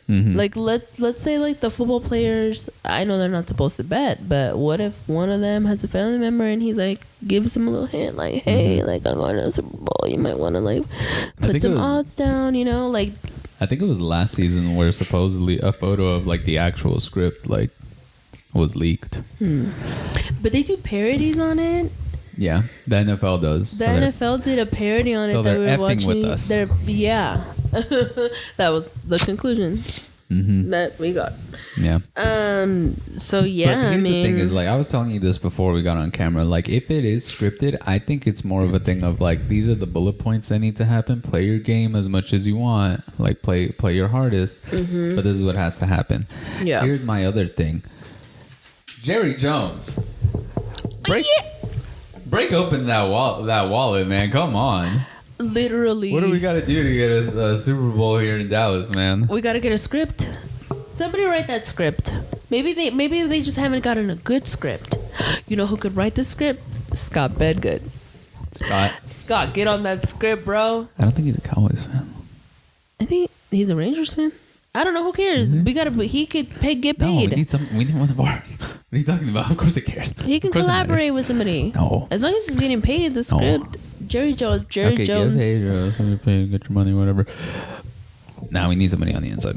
S2: Like, let's say, like, the football players, I know they're not supposed to bet, but what if one of them has a family member and he's like, gives him a little hint, like, hey, like, I'm going to the Super Bowl. You might want to, like, put some odds down, you know? Like,
S1: I think it was last season where supposedly a photo of like the actual script like was leaked.
S2: But they do parodies on it.
S1: Yeah, the NFL does.
S2: The NFL did a parody on it that we were watching. With us. Yeah, that was the conclusion that we got.
S1: Yeah.
S2: So yeah,
S1: but here's the thing: is like I was telling you this before we got on camera. Like if it is scripted, I think it's more of a thing of like these are the bullet points that need to happen. Play your game as much as you want. Like play your hardest. But this is what has to happen. Yeah. Here's my other thing. Jerry Jones. Break open that wallet, man. Come on.
S2: Literally.
S1: What do we got to do to get a Super Bowl here in Dallas, man?
S2: We got to get a script. Somebody write that script. Maybe they just haven't gotten a good script. You know who could write the script? Scott Bedgood. Scott, get on that script, bro.
S1: I don't think he's a Cowboys fan.
S2: think he's a Rangers fan. I don't know. Who cares? We gotta. He could get paid.
S1: No, we need one of ours. What are you talking about? Of course it cares.
S2: He can collaborate with somebody.
S1: No.
S2: As long as he's getting paid. The script. Jerry Jones. Jerry Jones.
S1: Get paid, get your money, whatever. Now we need somebody on the inside.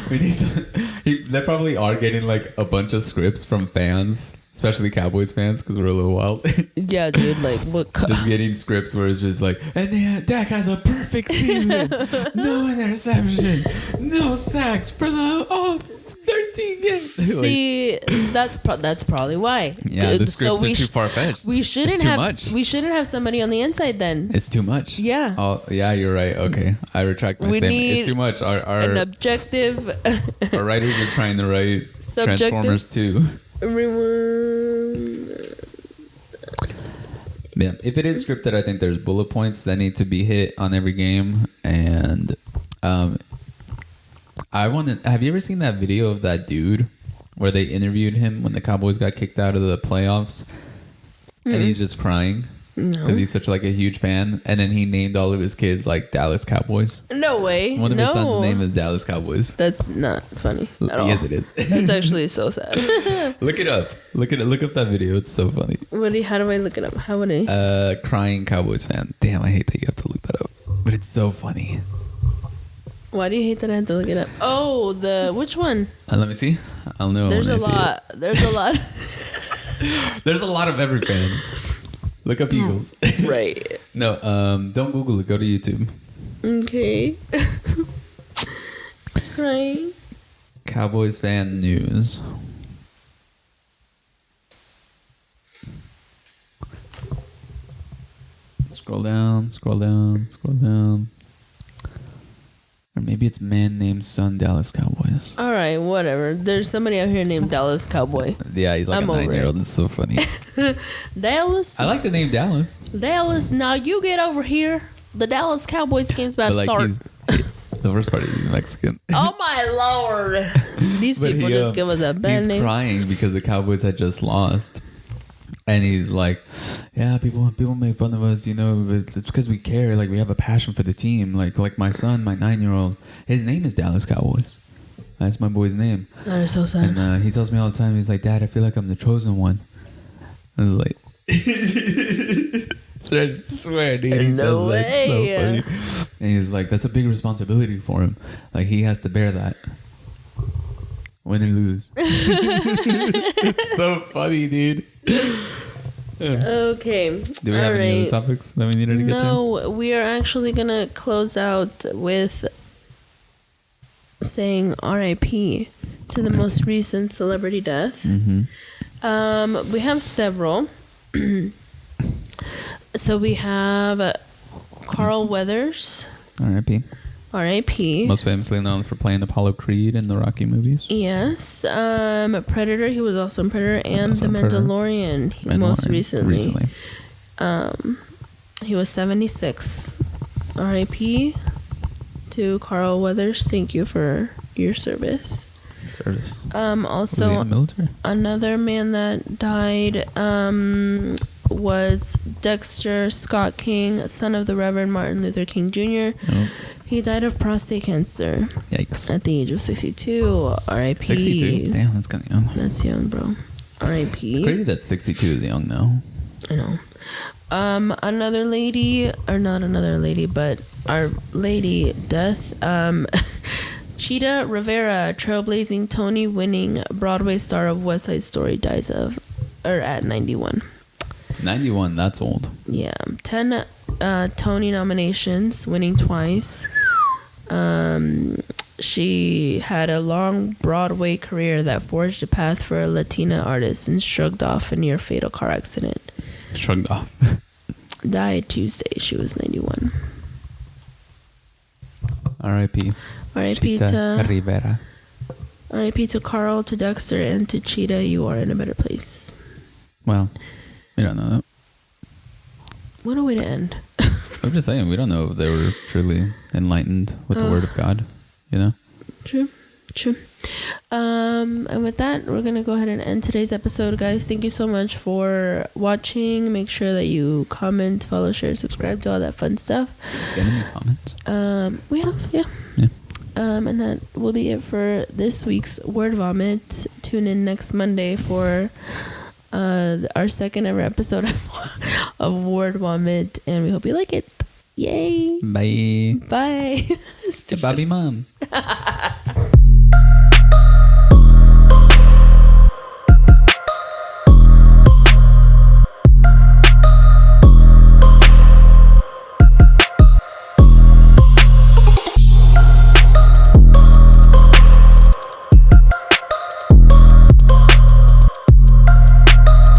S1: We need they probably are getting like a bunch of scripts from fans, especially Cowboys fans, because we're a little wild.
S2: Yeah, dude. Like what?
S1: Just getting scripts where it's just like, and then Dak has a perfect season, no interception, no sacks for the 13 games.
S2: See, that's probably why.
S1: Yeah, the scripts are too far fetched.
S2: We shouldn't have somebody on the inside then.
S1: It's too much.
S2: Yeah.
S1: Oh, yeah, you're right. Okay, I retract my statement. It's too much.
S2: An objective.
S1: Our writers are trying to write Transformers 2. Yeah, if it is scripted, I think there's bullet points that need to be hit on every game. And have you ever seen that video of that dude where they interviewed him when the Cowboys got kicked out of the playoffs? And he's just crying because he's such like a huge fan. And then he named all of his kids like Dallas Cowboys.
S2: No way.
S1: One of his sons' name is Dallas Cowboys.
S2: That's not funny at all.
S1: Yes, it is.
S2: That's actually so sad.
S1: Look it up. Look up that video. It's so funny.
S2: How do I look it up? How would I?
S1: Crying Cowboys fan. Damn, I hate that you have to look that up. But it's so funny.
S2: Why do you hate that I have to look it up? Oh, which one?
S1: Let me see. I'll know.
S2: There's a lot. There's a lot.
S1: There's a lot of every fan. Look up Eagles.
S2: Right.
S1: No, don't Google it. Go to YouTube.
S2: Okay. Right.
S1: Cowboys fan news. Scroll down. Or maybe it's man named son Dallas Cowboys.
S2: All right, whatever. There's somebody out here named Dallas Cowboy.
S1: Yeah, he's like a 9-year-old. It's so funny.
S2: Dallas?
S1: I like the name Dallas.
S2: Dallas, now you get over here. The Dallas Cowboys game's about to start.
S1: The worst part is he's Mexican.
S2: Oh my Lord. These people just give us a bad name.
S1: He's crying because the Cowboys had just lost. And he's like, yeah, people make fun of us, but it's because we care. Like, we have a passion for the team. Like my son, my 9-year-old, his name is Dallas Cowboys. That's my boy's name.
S2: That is so sad.
S1: And he tells me all the time, he's like, Dad, I feel like I'm the chosen one. I was like, swear, dude. He says that's so funny. And he's like, that's a big responsibility for him. Like, he has to bear that. Win or lose. It's so funny, dude.
S2: Okay.
S1: Do we have any other topics that we needed to get to?
S2: No, we are actually going to close out with saying R.I.P. to the most recent celebrity death. Mm-hmm. We have several. So we have Carl Weathers.
S1: R.I.P.
S2: R.I.P.
S1: Most famously known for playing Apollo Creed in the Rocky movies.
S2: Yes. Predator. He was also in Predator and The Mandalorian. Most recently. He was 76. R.I.P. to Carl Weathers. Thank you for your service. Also,
S1: was he in the military?
S2: Another man that died was Dexter Scott King, son of the Reverend Martin Luther King Jr. Oh. He died of prostate cancer. Yikes. At the age of 62. R.I.P.
S1: 62? Damn, that's kind of young.
S2: That's young, bro. R.I.P.
S1: It's crazy that 62 is young now.
S2: I know. Another lady, or not another lady, but our lady death. Cheetah Rivera, trailblazing Tony-winning Broadway star of West Side Story, dies at 91.
S1: 91, that's old.
S2: Yeah. 10 Tony nominations, winning twice. She had a long Broadway career that forged a path for a Latina artist and shrugged off a near-fatal car accident.
S1: Shrugged off.
S2: Died Tuesday. She was 91.
S1: R.I.P.
S2: R.I.P.
S1: to Rivera.
S2: R.I.P. to Carl, to Dexter, and to Cheetah. You are in a better place.
S1: Well, we don't know that.
S2: What a way to end.
S1: I'm just saying, we don't know if they were truly enlightened with the Word of God,
S2: True. True. And with that, we're gonna go ahead and end today's episode, guys. Thank you so much for watching. Make sure that you comment, follow, share, subscribe, do all that fun stuff.
S1: Get any comments?
S2: We have, yeah. And that will be it for this week's Word Vomit. Tune in next Monday for our second ever episode of Word Vomit, and we hope you like it. Yay!
S1: Bye.
S2: Bye.
S1: Bobby Mom.